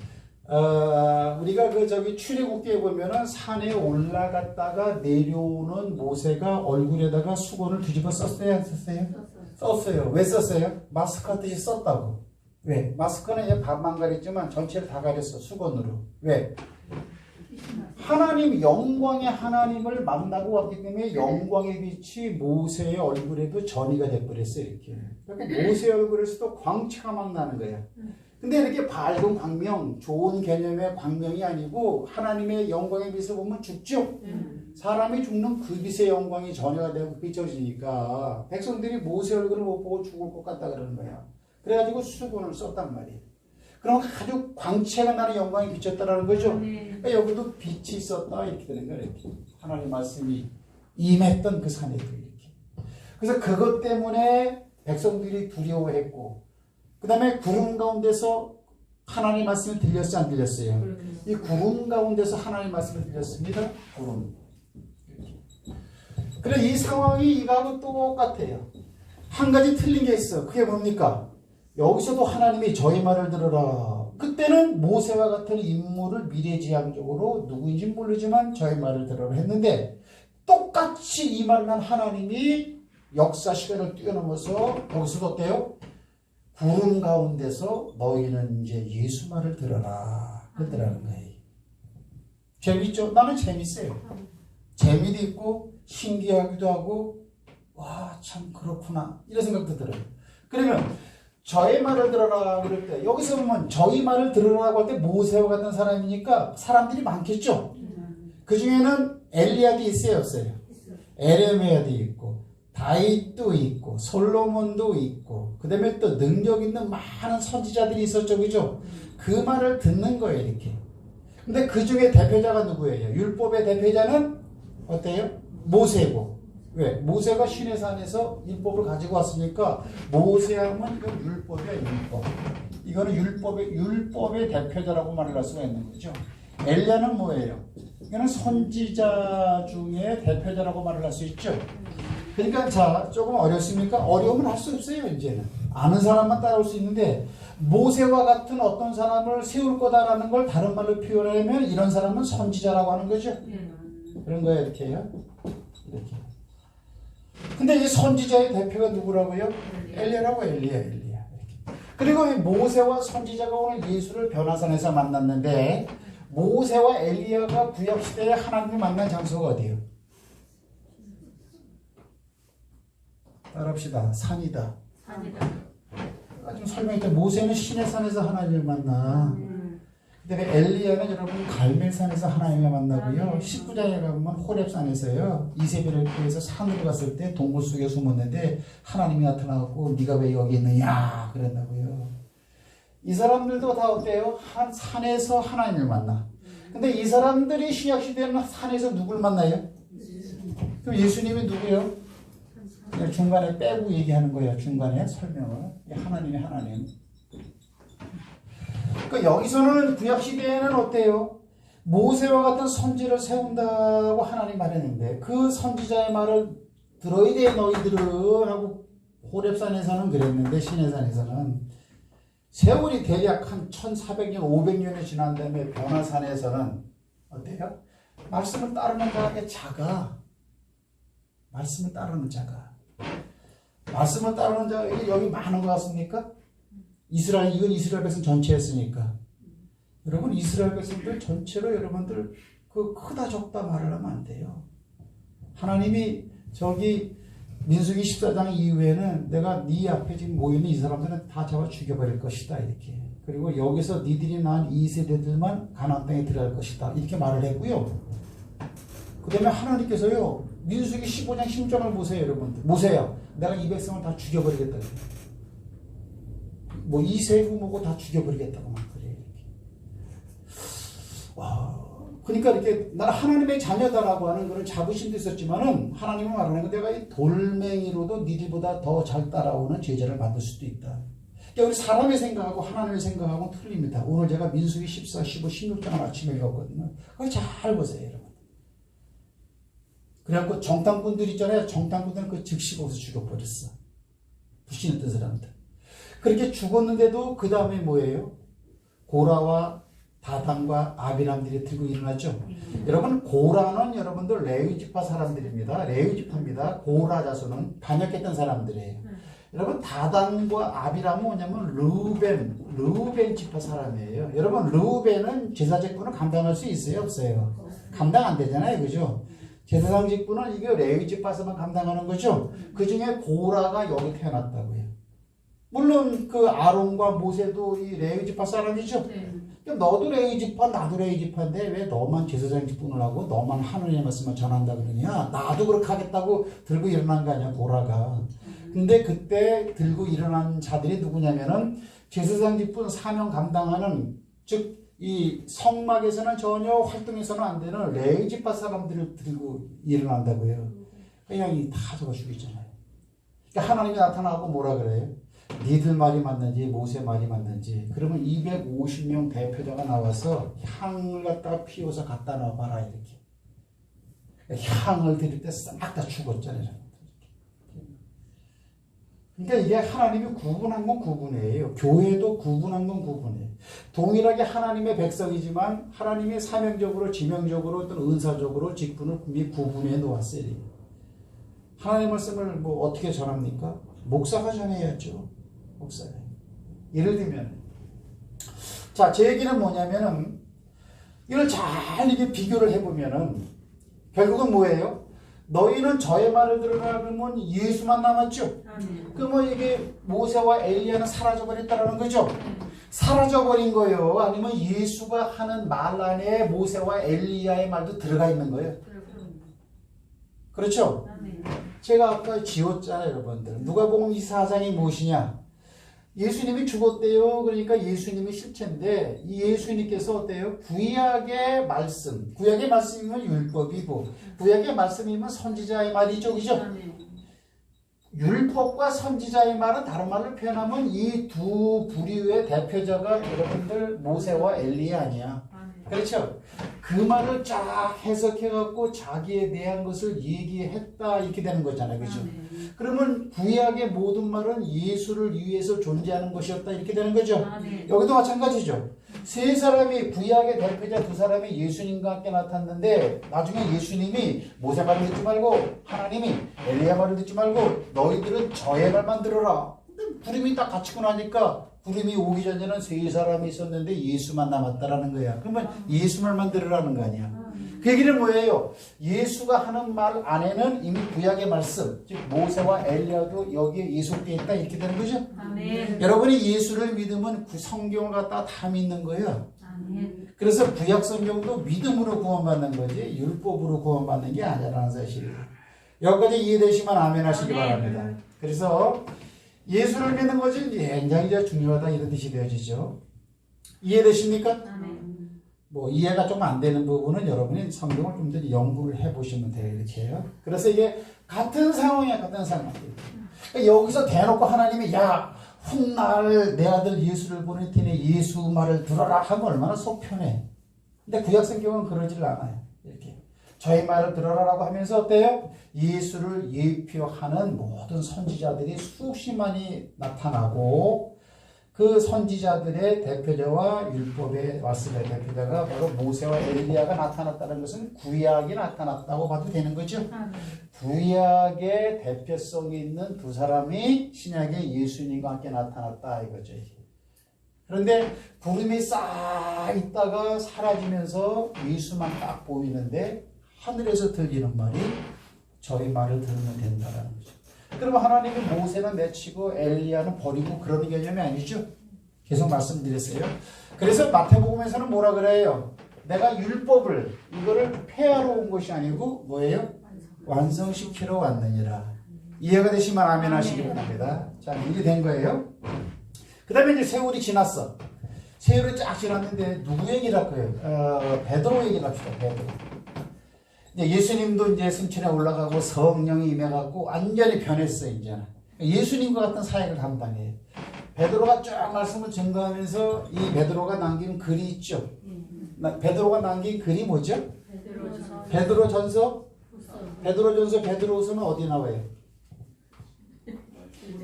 우리가 출애굽기에 보면은 산에 올라갔다가 내려오는 모세가 얼굴에다가 수건을 뒤집어 썼어요, 안 썼어요? 썼어요. 왜 썼어요? 마스크 하듯이 썼다고. 왜? 마스크는 이제 반만 가렸지만 전체를 다 가렸어, 수건으로. 왜? 하나님, 영광의 하나님을 만나고 왔기 때문에 영광의 빛이 모세의 얼굴에도 전이가 돼버렸어요, 이렇게. 그러니까 모세의 얼굴에서도 광채가 막 나는 거야. 근데 이렇게 밝은 광명, 좋은 개념의 광명이 아니고 하나님의 영광의 빛을 보면 죽죠? 사람이 죽는 그 빛의 영광이 전혀가 되고 비춰지니까 백성들이 모세 얼굴을 못 보고 죽을 것 같다 그러는 거야. 그래가지고 수건을 썼단 말이에요. 그럼 아주 광채가 나는 영광이 비쳤다라는 거죠. 그러니까 여기도 빛이 있었다 이렇게 되는 거예요. 이렇게. 하나님 말씀이 임했던 그 산에도 이렇게. 그래서 그것 때문에 백성들이 두려워했고 그 다음에 구름 가운데서 하나님 말씀이 들렸어요? 안 들렸어요? 이 구름 가운데서 하나님 말씀이 들렸습니다. 구름. 그래 이 상황이 이거하고 똑같아요. 한 가지 틀린 게 있어. 그게 뭡니까? 여기서도 하나님이 저희 말을 들으라. 그때는 모세와 같은 인물을 미래지향적으로 누구인지 모르지만 저희 말을 들으라 했는데 똑같이 이 말을 한 하나님이 역사 시간을 뛰어넘어서 거기서도 어때요? 구름 가운데서 너희는 이제 예수 말을 들어라 그러더라는 거예요. 재밌죠? 나는 재밌어요. 재미도 있고 신기하기도 하고 와 참 그렇구나 이런 생각도 들어요. 그러면 저의 말을 들어라 그럴 때 여기서 보면 저희 말을 들으라고 할 때 모세와 같은 사람이니까 사람들이 많겠죠. 그 중에는 엘리야도 있어요 없어요? 에레미야도 있고 다윗도 있고 솔로몬도 있고 그 다음에 또 능력 있는 많은 선지자들이 있었죠. 그죠? 그 말을 듣는 거예요 이렇게. 근데 그 중에 대표자가 누구예요? 율법의 대표자는 어때요? 모세고. 왜? 모세가 시내산에서 율법을 가지고 왔으니까 모세하면 이건 율법이야 율법. 이거는 율법의 대표자라고 말을 할 수가 있는 거죠. 엘리야는 뭐예요? 이거는 선지자 중에 대표자라고 말을 할 수 있죠. 그러니까 자 조금 어렵습니까? 어려우면 할 수 없어요 이제는. 아는 사람만 따라올 수 있는데 모세와 같은 어떤 사람을 세울 거다라는 걸 다른 말로 표현하면 이런 사람은 선지자라고 하는 거죠. 그런 거예요 이렇게요. 이렇게. 근데 이 선지자의 대표가 누구라고요? 엘리야라고. 엘리야. 그리고 이 모세와 선지자가 오늘 예수를 변화산에서 만났는데 모세와 엘리야가 구약시대에 하나님을 만난 장소가 어디예요? 따라합시다. 산이다. 산이다. 좀 설명했죠. 모세는 시내 산에서 하나님을 만나. 그다음에 엘리야는 여러분 갈멜산에서 하나님을 만나고요. 19장에 가보면 호렙산에서요. 이세벨을 피해서 산으로 갔을 때 동굴 속에 숨었는데 하나님이 나타나고 네가 왜 여기 있느냐 그랬다고요. 이 사람들도 다 어때요? 한 산에서 하나님을 만나. 근데 이 사람들이 신약 시대에는 산에서 누굴 만나요? 그럼 예수님이 누구예요? 그냥 중간에 빼고 얘기하는 거예요. 중간에 설명을. 하나님이 하나님. 그러니까 여기서는 구약 시대에는 어때요? 모세와 같은 선지를 세운다고 하나님 말했는데 그 선지자의 말을 들어야 돼 너희들은 하고 호렙산에서는 그랬는데 시내산에서는 세월이 대략 한 1400년 500년이 지난 다음에 변화산에서는 어때요? 말씀을 따르는 자에게 작아. 말씀을 따르는 자가. 말씀을 따르는 자가 여기 많은 것 같습니까? 이건 이스라엘 백성 전체였으니까. 여러분, 이스라엘 백성들 전체로 여러분들 그 크다 적다 말을 하면 안 돼요. 하나님이 저기 민수기 14장 이후에는 내가 네 앞에 지금 모여있는 이 사람들은 다 잡아 죽여버릴 것이다. 이렇게. 그리고 여기서 니들이 낳은 이 세대들만 가나안 땅에 들어갈 것이다. 이렇게 말을 했고요. 그 다음에 하나님께서요. 민수기 15장 16장을 보세요. 여러분들. 모세야. 내가 이 백성을 다 죽여버리겠다. 뭐 이세고 뭐고 다 죽여버리겠다고 막 그래. 이렇게. 와. 그러니까 이렇게 나는 하나님의 자녀다라고 하는 그런 자부심도 있었지만은 하나님은 말하는 거 내가 이 돌멩이로도 니들보다 더 잘 따라오는 제자를 만들 수도 있다. 그러니까 우리 사람의 생각하고 하나님의 생각하고는 틀립니다. 오늘 제가 민수기 14, 15, 16장을 아침에 읽었거든요. 그걸 잘 보세요, 여러분. 그래갖고 정탐꾼들 있잖아요. 정탐꾼들은 그 즉시 거기서 죽여버렸어. 불신했던 사람들. 그렇게 죽었는데도 그 다음에 뭐예요? 고라와 다단과 아비람들이 들고 일어났죠. 여러분 고라는 여러분들 레위지파 사람들입니다. 레위지파입니다. 고라 자손은 반역했던 사람들이에요. 여러분 다단과 아비람은 뭐냐면 르우벤 지파 사람이에요. 여러분 르우벤은 제사 직분을 감당할 수 있어요? 없어요? 감당 안 되잖아요. 그죠? 제사장 직분은 이게 레위지파에서만 감당하는 거죠. 그 중에 고라가 여기 태어났다고요. 물론 그 아론과 모세도 이 레위지파 사람이죠. 너도 레위지파 나도 레위지파인데 왜 너만 제사장 직분을 하고 너만 하느님의 말씀을 전한다 그러냐. 나도 그렇게 하겠다고 들고 일어난 거 아니야 고라가. 근데 그때 들고 일어난 자들이 누구냐면은 제사장 직분 사명 감당하는 즉 이 성막에서는 전혀 활동해서는 안 되는 레위지파 사람들을 들고 일어난다고요. 그냥 다 저거 죽이잖아요. 그러니까 하나님이 나타나고 뭐라 그래요? 니들 말이 맞는지 모세 말이 맞는지. 그러면 250명 대표자가 나와서 향을 갖다가 피워서 갖다 놔봐라 이렇게. 향을 드릴 때 싹 다 죽었잖아요. 그러니까 이게 하나님이 구분한 건 구분이에요. 교회도 구분한 건 구분이에요. 동일하게 하나님의 백성이지만 하나님이 사명적으로 지명적으로 어떤 은사적으로 직분을 분명히 구분해 놓았어요. 하나님의 말씀을 뭐 어떻게 전합니까? 목사가 전해야죠. 목사가. 예를 들면 자, 제 얘기는 뭐냐면은 이걸 잘 이게 비교를 해보면은 결국은 뭐예요? 너희는 저의 말을 들으라 그러면 예수만 남았죠. 그러면 이게 모세와 엘리야는 사라져버렸다라는 거죠. 사라져버린 거예요. 아니면 예수가 하는 말 안에 모세와 엘리야의 말도 들어가 있는 거예요. 그렇죠? 제가 아까 지웠잖아요, 여러분들. 누가복음 24장이 무엇이냐? 예수님이 죽었대요. 그러니까 예수님이 실체인데 이 예수님께서 어때요? 구약의 말씀. 구약의 말씀이면 율법이고 구약의 말씀이면 선지자의 말이죠. 그죠? 율법과 선지자의 말은 다른 말로 표현하면 이 두 부류의 대표자가 여러분들 모세와 엘리야 아니야. 그렇죠? 그 말을 쫙 해석해갖고 자기에 대한 것을 얘기했다 이렇게 되는 거잖아요. 그죠? 그러면 구약의 모든 말은 예수를 위해서 존재하는 것이었다 이렇게 되는 거죠. 여기도 마찬가지죠. 세 사람이 구약의 대표자 두 사람이 예수님과 함께 나탔는데 나중에 예수님이 모세 말을 듣지 말고 하나님이 엘리야 말을 듣지 말고 너희들은 저의 말만 들어라. 구름이 딱 갇히고 나니까 구름이 오기 전에는 세 사람이 있었는데 예수만 남았다라는 거야. 그러면 예수 말만 들으라는 거 아니야. 그 얘기는 뭐예요? 예수가 하는 말 안에는 이미 구약의 말씀, 즉 모세와 엘리야도 여기에 예속되어 있다 이렇게 되는 거죠. 아멘. 여러분이 예수를 믿으면 그 성경을 갖다 다 믿는 거예요. 아멘. 그래서 구약 성경도 믿음으로 구원받는 거지 율법으로 구원받는 게 아니라는 사실이에요. 여기까지 이해되시면 아멘 하시기 바랍니다. 그래서 예수를 믿는 것이 굉장히 중요하다 이런 뜻이 되어지죠. 이해되십니까? 아멘. 뭐 이해가 좀 안 되는 부분은 여러분이 성경을 좀 더 연구를 해보시면 돼요. 이렇게 해요. 그래서 이게 같은 상황이야. 같은 상황. 그러니까 여기서 대놓고 하나님이 야 훗날 내 아들 예수를 보낼 테니 예수 말을 들어라 하면 얼마나 속 편해. 근데 구약 성경은 그러질 않아요. 이렇게 저희 말을 들어라라고 하면서 어때요? 예수를 예표하는 모든 선지자들이 수없이 많이 나타나고 그 선지자들의 대표자와 율법의 말씀의 대표자가 바로 모세와 엘리야가 나타났다는 것은 구약이 나타났다고 봐도 되는 거죠. 구약의 대표성이 있는 두 사람이 신약의 예수님과 함께 나타났다 이거죠. 그런데 구름이 싹 있다가 사라지면서 예수만 딱 보이는데 하늘에서 들리는 말이 저희 말을 들으면 된다라는 거죠. 그러면 하나님이 모세는 내치고 엘리야는 버리고 그런 개념이 아니죠. 계속 말씀드렸어요. 그래서 마태복음에서는 뭐라 그래요? 내가 율법을 이거를 폐하러 온 것이 아니고 뭐예요? 완성시키러 왔느니라. 이해가 되시면 아멘 하시기 바랍니다. 자, 이게 된 거예요. 그 다음에 이제 세월이 지났어. 세월이 쫙 지났는데 누구 얘기를 할 거예요? 베드로 얘기를 합시다. 베드로. 예수님도 이제 승천에 올라가고 성령이 임해갖고 완전히 변했어요, 이제는. 예수님과 같은 사역을 담당해요. 베드로가 쭉 말씀을 증거하면서 이 베드로가 남긴 글이 있죠. 베드로가 남긴 글이 뭐죠? 베드로전서, 베드로후서는 어디 나와요?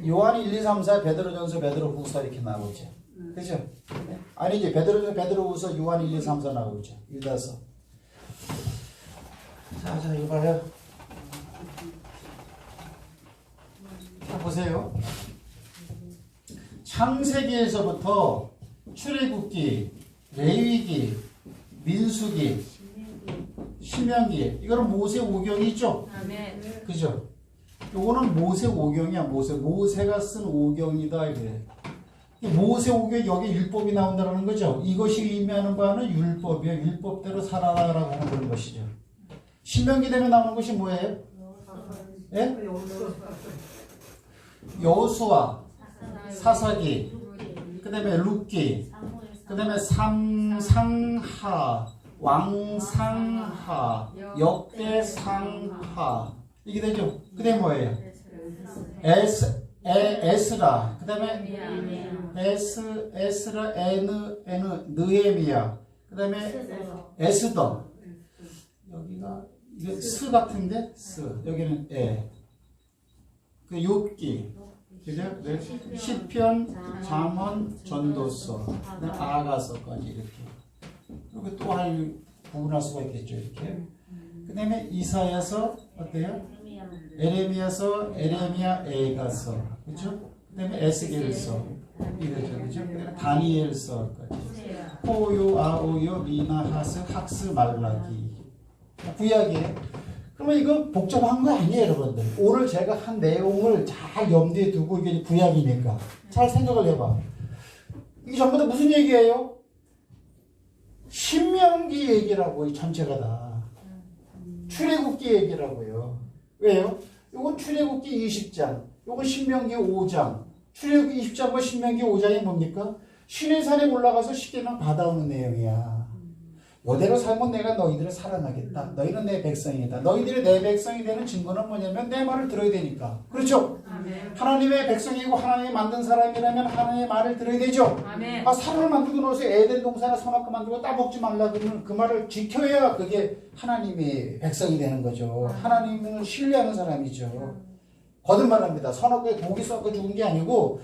요한 1, 2, 3, 4, 베드로전서, 베드로후서 이렇게 나오죠. 그죠? 아니지, 베드로전서, 베드로후서, 요한 1, 2, 3, 4 나오죠. 유다서. 자, 이거 봐요. 자, 보세요. 창세기에서부터 출애굽기, 레위기, 민수기, 신명기, 이거는 모세 오경이 있죠? 아멘. 그죠? 요거는 모세 오경이야, 모세가 쓴 오경이다, 이게. 모세 오경이 여기 율법이 나온다는 거죠? 이것이 의미하는 바는 율법이에요. 율법대로 살아라라고 하는 그런 것이죠. 신명기 되면 나오는 것이 뭐예요? 예? 여호수아, 사사기, 그 다음에 룻기, 그 다음에 삼상하, 왕상하, 역대상하 이게 되죠. 그 다음에 뭐예요? 에스라, 그 다음에 에스라, 느헤미야, 그 다음에 에스더. 여기가 이게 스 같은데 여기는 그 욥기, 그죠? 시편, 잠언, 전도서, 아가서까지 이렇게. 그리고 또 할 구분할 수가 있겠죠, 이렇게. 그 다음에 이사야서 어때요? 에레미야서, 에레미야, 에가서, 그죠? 그 다음에 에스겔서, 이거죠, 그죠? 다니엘서까지. 호요, 아오요, 미나, 하스, 학스, 말라기. 구약이에요. 그러면 이거 복잡한 거 아니에요, 여러분들. 오늘 제가 한 내용을 잘 염두에 두고 이게 구약이니까 잘 생각을 해봐. 이게 전부 다 무슨 얘기예요? 신명기 얘기라고, 이 전체가 다. 출애굽기 얘기라고요. 왜요? 이건 출애굽기 20장, 이건 신명기 5장. 출애굽기 20장과 신명기 5장이 뭡니까? 신의 산에 올라가서 십계명 받아오는 내용이야. 이대로 살면 내가 너희들을 사랑하겠다. 너희는 내 백성이다. 너희들이 내 백성이 되는 증거는 뭐냐면 내 말을 들어야 되니까. 그렇죠? 아멘. 하나님의 백성이고 하나님이 만든 사람이라면 하나님의 말을 들어야 되죠. 아멘. 사람을 만들고 나서 에덴 동산에 선악과 만들고 따먹지 말라 그러면 그 말을 지켜야 그게 하나님의 백성이 되는 거죠. 하나님을 신뢰하는 사람이죠. 거듭말합니다. 선악과에 독이 썩어 죽은 게 아니고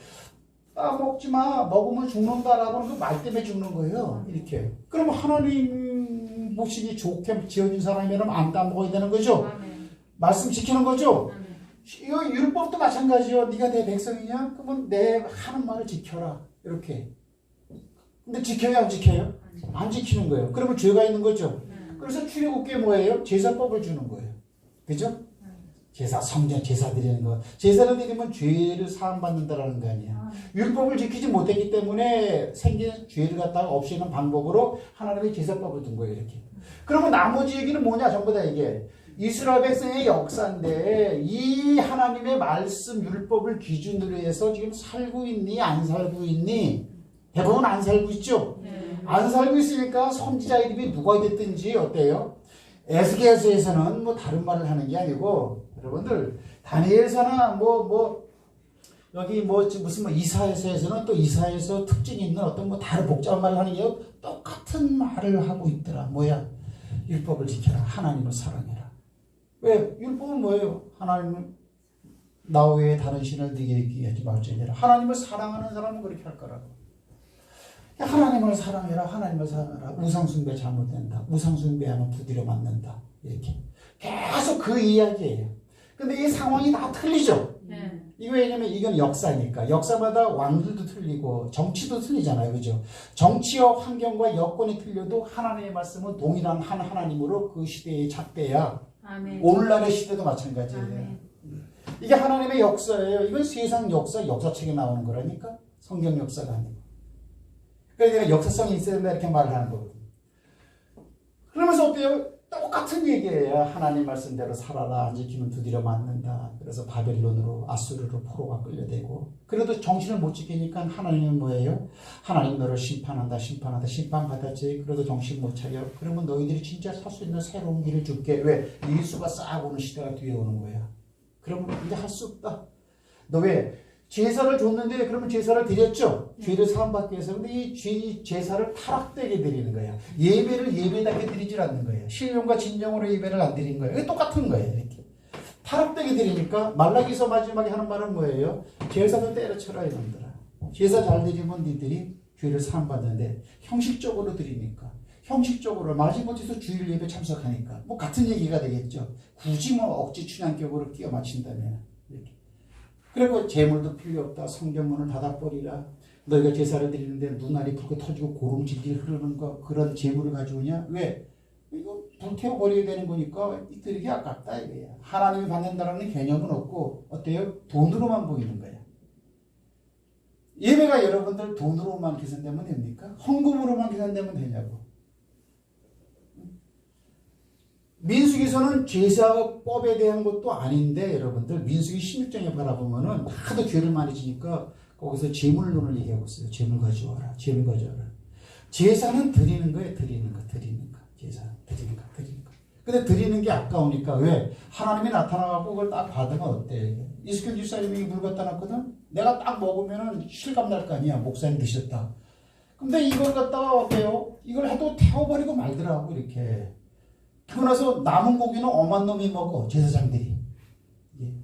먹지 마. 먹으면 죽는다라고 하는 그 말 때문에 죽는 거예요. 이렇게. 그럼 하나님 보시기 좋게 지어준 사람이라면 안 따먹어야 되는 거죠. 아멘. 말씀 지키는 거죠. 아멘. 이거 율법도 마찬가지요. 네가 내 백성이냐? 그러면 내 하는 말을 지켜라. 이렇게. 근데 지켜야 안 지켜요? 안 지키는 거예요. 그러면 죄가 있는 거죠. 그래서 출애굽기에 뭐예요? 제사법을 주는 거예요. 그죠? 제사, 성전 제사 드리는 거. 제사를 드리면 죄를 사함받는다라는 거 아니야. 율법을 지키지 못했기 때문에 생긴 죄를 갖다가 없애는 방법으로 하나님의 제사법을 둔 거예요. 이렇게. 그러면 나머지 얘기는 뭐냐? 전부 다 이게 이스라엘 백성의 역사인데 이 하나님의 말씀 율법을 기준으로 해서 지금 살고 있니? 안 살고 있니? 대부분 안 살고 있죠? 안 살고 있으니까 선지자 이름이 누가 됐든지 어때요? 에스겔서에서는 뭐 다른 말을 하는 게 아니고 여러분들 다니엘서나 여기 무슨 이사야서에서는 또 이사야서 특징이 있는 어떤 다른 복잡한 말을 하는 게 똑같은 말을 하고 있더라. 뭐야? 율법을 지켜라. 하나님을 사랑해라. 왜? 율법은 뭐예요? 하나님은 나 외에 다른 신을 네게 하지 말지니라. 하나님을 사랑하는 사람은 그렇게 할 거라고. 하나님을 사랑해라. 하나님을 사랑해라. 우상숭배 잘못된다. 우상숭배하면 두드려 맞는다. 이렇게 계속 그 이야기예요. 근데 이 상황이 다 틀리죠. 이거 왜냐면 이건 역사니까. 역사마다 왕들도 틀리고 정치도 틀리잖아요. 그죠? 정치와 환경과 여건이 틀려도 하나님의 말씀은 동일한 한 하나님으로 그 시대의 잣대야. 아멘. 오늘날의 시대도 마찬가지예요. 아멘. 이게 하나님의 역사예요. 이건 세상 역사책에 나오는 거라니까. 성경 역사가 아니고. 그래서 내가 역사성이 있어야 된다 이렇게 말을 하는 거거든요. 그러면서 어때요? 똑같은 얘기예요. 하나님 말씀대로 살아라. 안 지키면 두드려 맞는다. 그래서 바벨론으로 아수르로 포로가 끌려대고 그래도 정신을 못 지키니까 하나님은 뭐예요? 하나님 너를 심판한다. 심판받았지. 그래도 정신 못 차려. 그러면 너희들이 진짜 살 수 있는 새로운 길을 줄게. 왜? 예수가 싹 오는 시대가 뒤에 오는 거야. 그러면 이제 할 수 없다. 너 왜? 제사를 줬는데 그러면 제사를 드렸죠. 죄를 사함받기 위해서. 근데 이 제사를 타락되게 드리는 거야. 예배를 예배답게 드리질 않는 거예요. 신령과 진정으로 예배를 안 드리는 거예요. 이게 똑같은 거예요. 이렇게 타락되게 드리니까 말라기서 마지막에 하는 말은 뭐예요? 제사도 때려쳐라 이놈들아. 제사 잘 드리면 니들이 죄를 사함받는데 형식적으로 드리니까 형식적으로 마지못해서 주일 예배 참석하니까 뭐 같은 얘기가 되겠죠. 굳이 뭐 억지 춘향격으로 끼워 맞춘다면 이렇게. 그리고 재물도 필요 없다. 성경문을 닫아버리라. 너희가 제사를 드리는데 눈알이 붉게 터지고 고름 질질 흐르는 거 그런 재물을 가져오냐? 왜? 이거 불태워버려야 되는 거니까 이들에게 아깝다 이거야. 하나님이 받는다는 개념은 없고 어때요? 돈으로만 보이는 거야. 예배가 여러분들 돈으로만 계산되면 됩니까? 헌금으로만 계산되면 되냐고. 민수기서는 제사법에 대한 것도 아닌데 여러분들 민수기 16장에 바라보면은 하도 죄를 많이 지니까 거기서 재물론을 얘기하고 있어요. 재물 가져와라. 재물 가져와라. 제사는 드리는 거예요. 드리는 거. 제사 드리는 거. 근데 드리는 게 아까우니까 왜? 하나님이 나타나갖고 그걸 딱 받으면 어때? 이스겔 집사님이 물 갖다 놨거든? 내가 딱 먹으면은 실감 날 거 아니야. 목사님 드셨다. 근데 이걸 갖다가 어때요? 이걸 해도 태워버리고 말더라고 이렇게. 그러고 나서 남은 고기는 엄한 놈이 먹어. 제사장들이. 예.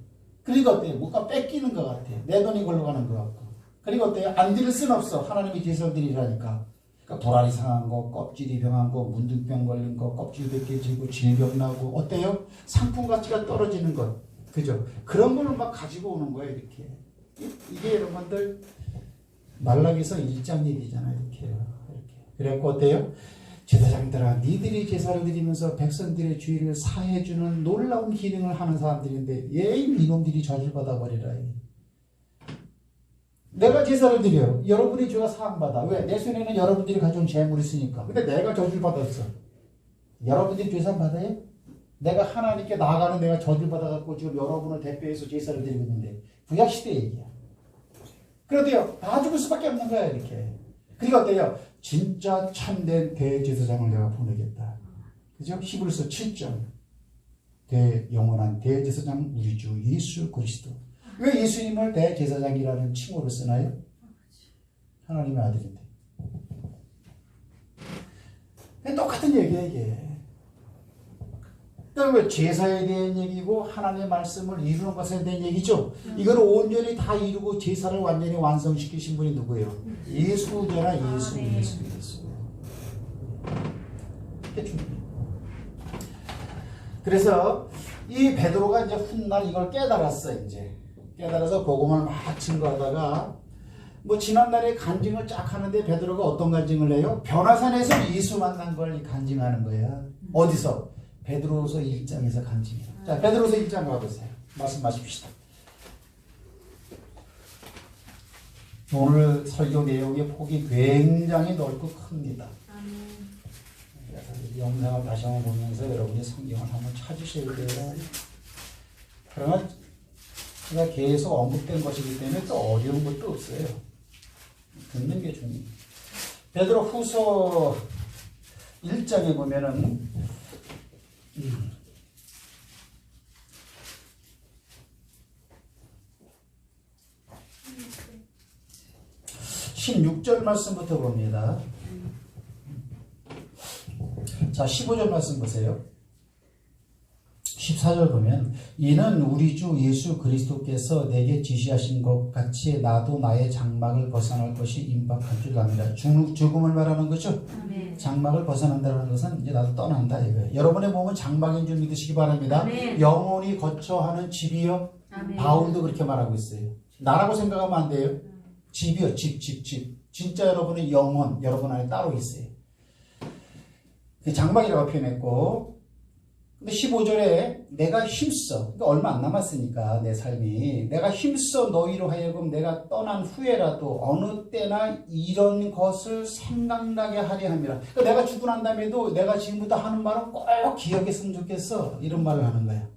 그러니까 어때요? 뭔가 뺏기는 것 같아. 내 돈이 걸러가는 것 같고. 그리고 어때요? 안 드릴 순 없어. 하나님이 제사드리라니까. 그러니까 도라리 상한 거, 껍질이 병한 거, 문둥병 걸린 거, 껍질 벗겨지고 질병 나고 어때요? 상품 가치가 떨어지는 것. 그죠? 그런 걸 막 가지고 오는 거예요. 이렇게. 이게 여러분들 말라기서 1장 얘기잖아요. 이렇게요. 이렇게. 그래갖고 어때요? 제사장들아 니들이 제사를 드리면서 백성들의 죄를 사해주는 놀라운 기능을 하는 사람들인데 이놈들이 저주받아 버리라. 내가 제사를 드려요. 여러분이 죄가 사함받아. 왜? 내 손에는 여러분들이 가져온 재물이 있으니까. 근데 내가 저주를 받았어. 여러분들이 죄 사함받아요? 내가 하나님께 나아가는 내가 저주를 받아갖고 지금 여러분을 대표해서 제사를 드리고 있는데 구약시대 얘기야. 그래도요 다 죽을 수밖에 없는 거야 이렇게. 그러니까 어때요? 진짜 참된 대제사장을 내가 보내겠다. 그죠? 히브리서 7장. 영원한 대제사장 우리 주 예수 그리스도. 왜 예수님을 대제사장이라는 칭호를 쓰나요? 하나님의 아들인데. 똑같은 얘기예요 이게. 그러니까 제사에 대한 얘기고 하나님의 말씀을 이루는 것에 대한 얘기죠. 이걸 온전히 다 이루고 제사를 완전히 완성시키신 분이 누구예요? 예수잖아. 예수. 그래서 이 베드로가 이제 훗날 이걸 깨달았어. 이제 깨달아서 복음을 막 증거하다가 뭐 지난날에 간증을 쫙 하는데 베드로가 어떤 간증을 해요? 변화산에서 예수 만난 걸 간증하는 거야. 어디서? 베드로서 1장에서 간증해요. 자, 베드로서 1장 가보세요. 말씀하십시다. 오늘 설교 내용의 폭이 굉장히 넓고 큽니다. 이 영상을 다시 한번 보면서 여러분이 성경을 한번 찾으셔야 돼요. 그러나 제가 계속 언급된 것이기 때문에 또 어려운 것도 없어요. 듣는 게 중요해요. 베드로 후서 1장에 보면은 16절 말씀부터 봅니다. 자, 15절 말씀 보세요. 14절 보면 이는 우리 주 예수 그리스도께서 내게 지시하신 것 같이 나도 나의 장막을 벗어날 것이 임박할 줄 압니다. 죽음을 말하는 거죠. 장막을 벗어난다는 것은 이제 나도 떠난다 이거예요. 여러분의 몸은 장막인 줄 믿으시기 바랍니다. 영혼이 거처하는 집이요. 바울도 그렇게 말하고 있어요. 나라고 생각하면 안 돼요. 집이요. 집. 진짜 여러분의 영혼 여러분 안에 따로 있어요. 장막이라고 표현했고, 근데 15절에 내가 힘써, 그러니까 얼마 안 남았으니까 내 삶이 내가 힘써 너희로 하여금 내가 떠난 후에라도 어느 때나 이런 것을 생각나게 하려 함이라. 그러니까 내가 죽고 난 다음에도 내가 지금부터 하는 말은 꼭 기억했으면 좋겠어. 이런 말을 하는 거야.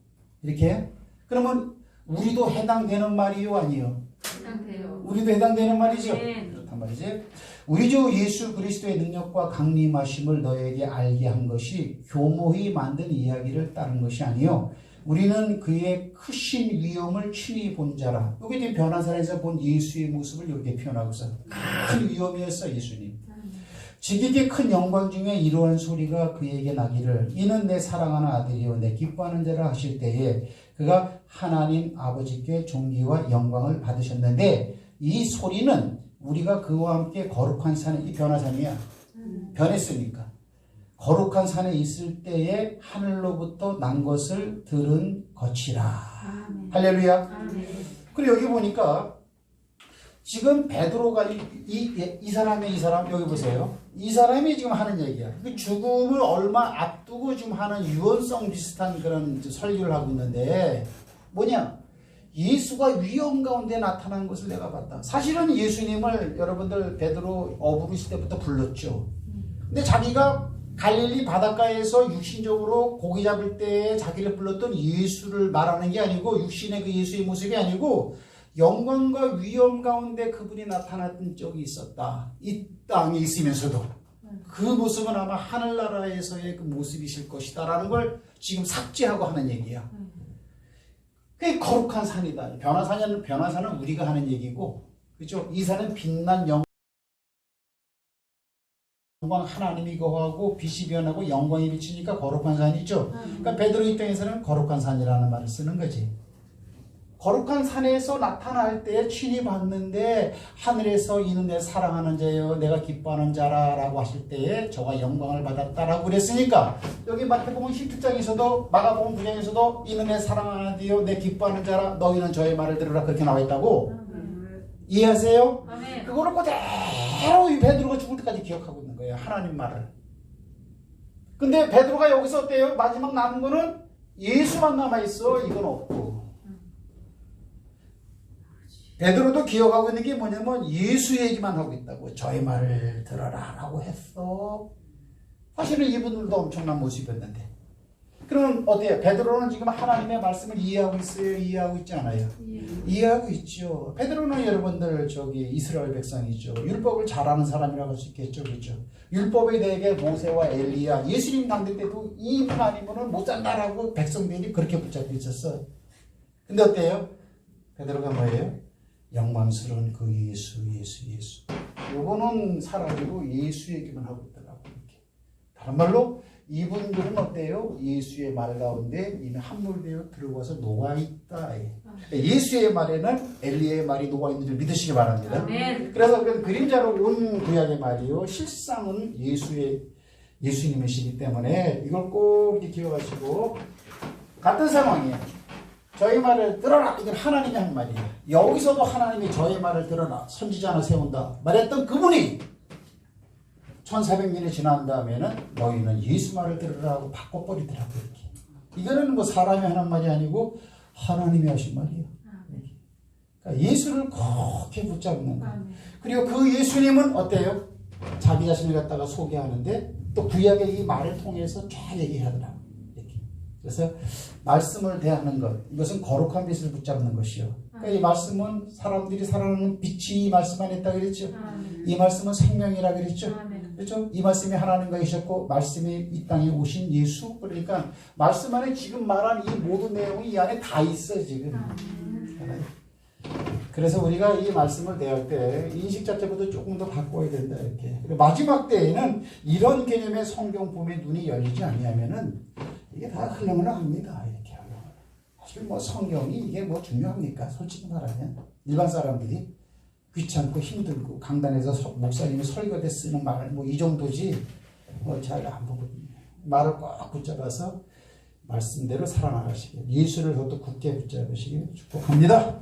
이렇게. 그러면 우리도 해당되는 말이요, 아니요? 해당돼요. 우리도 해당되는 말이죠. 네. 그렇단 말이지. 우리 주 예수 그리스도의 능력과 강림하심을 너에게 알게 한 것이 교모히 만든 이야기를 따른 것이 아니요 우리는 그의 크신 위엄을 친히 본 자라. 여기 지금 변화산에서 본 예수의 모습을 이렇게 표현하고 있어요. 큰 위엄이었어 예수님. 지극히 큰 영광 중에 이러한 소리가 그에게 나기를 이는 내 사랑하는 아들이요 내 기뻐하는 자라 하실 때에 그가 하나님 아버지께 존귀와 영광을 받으셨는데 이 소리는 우리가 그와 함께 거룩한 산에, 이 변화산이야. 변했으니까. 거룩한 산에 있을 때에 하늘로부터 난 것을 들은 것이라. 할렐루야. 그리고 여기 보니까 지금 베드로가 이 사람 여기 보세요. 이 사람이 지금 하는 얘기야. 죽음을 얼마 앞두고 지금 하는 유언성 비슷한 그런 설교를 하고 있는데 뭐냐? 예수가 위험 가운데 나타난 것을 내가 봤다. 사실은 예수님을 여러분들 베드로 어부로 있을 때부터 불렀죠. 근데 자기가 갈릴리 바닷가에서 육신적으로 고기 잡을 때 자기를 불렀던 예수를 말하는 게 아니고 육신의 그 예수의 모습이 아니고 영광과 위험 가운데 그분이 나타났던 적이 있었다. 이 땅에 있으면서도 그 모습은 아마 하늘나라에서의 그 모습이실 것이다 라는 걸 지금 삭제하고 하는 얘기야. 그게 거룩한 산이다. 변화산은 우리가 하는 얘기고, 그죠? 이 산은 빛난 영광 하나님이 거하고 빛이 변하고 영광이 비치니까 거룩한 산이죠. 그러니까 베드로 입장에서는 거룩한 산이라는 말을 쓰는 거지. 거룩한 산에서 나타날 때 친히 봤는데 하늘에서 이는 내 사랑하는 자여 내가 기뻐하는 자라 라고 하실 때에 저가 영광을 받았다라고 그랬으니까 여기 마태복음 17장에서도 마가복음 9장에서도 이는 내 사랑하는 자여 내 기뻐하는 자라 너희는 저의 말을 들으라 그렇게 나와 있다고. 이해하세요? 아멘. 그거를 그대로 이 베드로가 죽을 때까지 기억하고 있는 거예요. 하나님 말을. 근데 베드로가 여기서 어때요? 마지막 남은 거는 예수만 남아있어. 이건 없고. 베드로도 기억하고 있는 게 뭐냐면 예수 얘기만 하고 있다고. 저의 말을 들어라 라고 했어. 사실은 이분들도 엄청난 모습이었는데. 그럼 어때요? 베드로는 지금 하나님의 말씀을 이해하고 있어요? 이해하고 있지 않아요? 이해하고 있죠. 베드로는 여러분들 이스라엘 백성이죠. 율법을 잘하는 사람이라고 할 수 있겠죠. 그렇죠? 율법에 대해 모세와 엘리야 예수님 당대 때도 이분 아니면은 못 산다라고 백성들이 그렇게 붙잡혀 있었어. 근데 어때요? 베드로가 뭐예요? 영광스러운 그 예수. 요거는 사라지고 예수 얘기만 하고 있더라고. 이렇게. 다른 말로 이분들은 어때요? 예수의 말 가운데 이미 함몰되어 들어와서 녹아있다. 예수의 말에는 엘리야의 말이 녹아있는 줄 믿으시기 바랍니다. 아멘. 그래서 그림자로 온 구약의 말이요. 실상은 예수님이시기 때문에 이걸 꼭 기억하시고 같은 상황이에요. 저희 말을 들어라. 이건 하나님이 한 말이에요. 여기서도 하나님이 저희 말을 들어라. 선지자 하나 세운다. 말했던 그분이 1400년이 지난 다음에는 너희는 예수 말을 들으라 하고 바꿔버리더라고요. 이렇게. 이거는 뭐 사람이 하는 말이 아니고 하나님이 하신 말이에요. 그러니까 예수를 그렇게 붙잡는 거예요. 그리고 그 예수님은 어때요? 자기 자신을 갖다가 소개하는데 또 구약의 이 말을 통해서 쫙 얘기하더라고요. 이렇게. 그래서 말씀을 대하는 것, 이것은 거룩한 빛을 붙잡는 것이요. 그러니까 이 말씀은 사람들이 살아가는 빛이 이 말씀 안에 있다 그랬죠. 이 말씀은 생명이라 그랬죠. 그렇죠? 이 말씀이 하나님과 계셨고 말씀이 이 땅에 오신 예수. 그러니까 말씀 안에 지금 말한 이 모든 내용이 이 안에 다 있어요 지금. 그래서 우리가 이 말씀을 대할 때 인식 자체부터 조금 더 바꿔야 된다 이렇게. 그리고 마지막 때에는 이런 개념의 성경 봄의 눈이 열리지 않으면은 이게 다 흘러갑니다 이렇게. 사실 뭐 성경이 이게 뭐 중요합니까? 솔직히 말하면 일반 사람들이 귀찮고 힘들고 강단에서 목사님이 설교대 쓰는 말 뭐 이 정도지 뭐 잘 안 보거든요. 말을 꼭 붙잡아서 말씀대로 살아나가시길, 예수를 더욱더 굳게 붙잡으시길 축복합니다.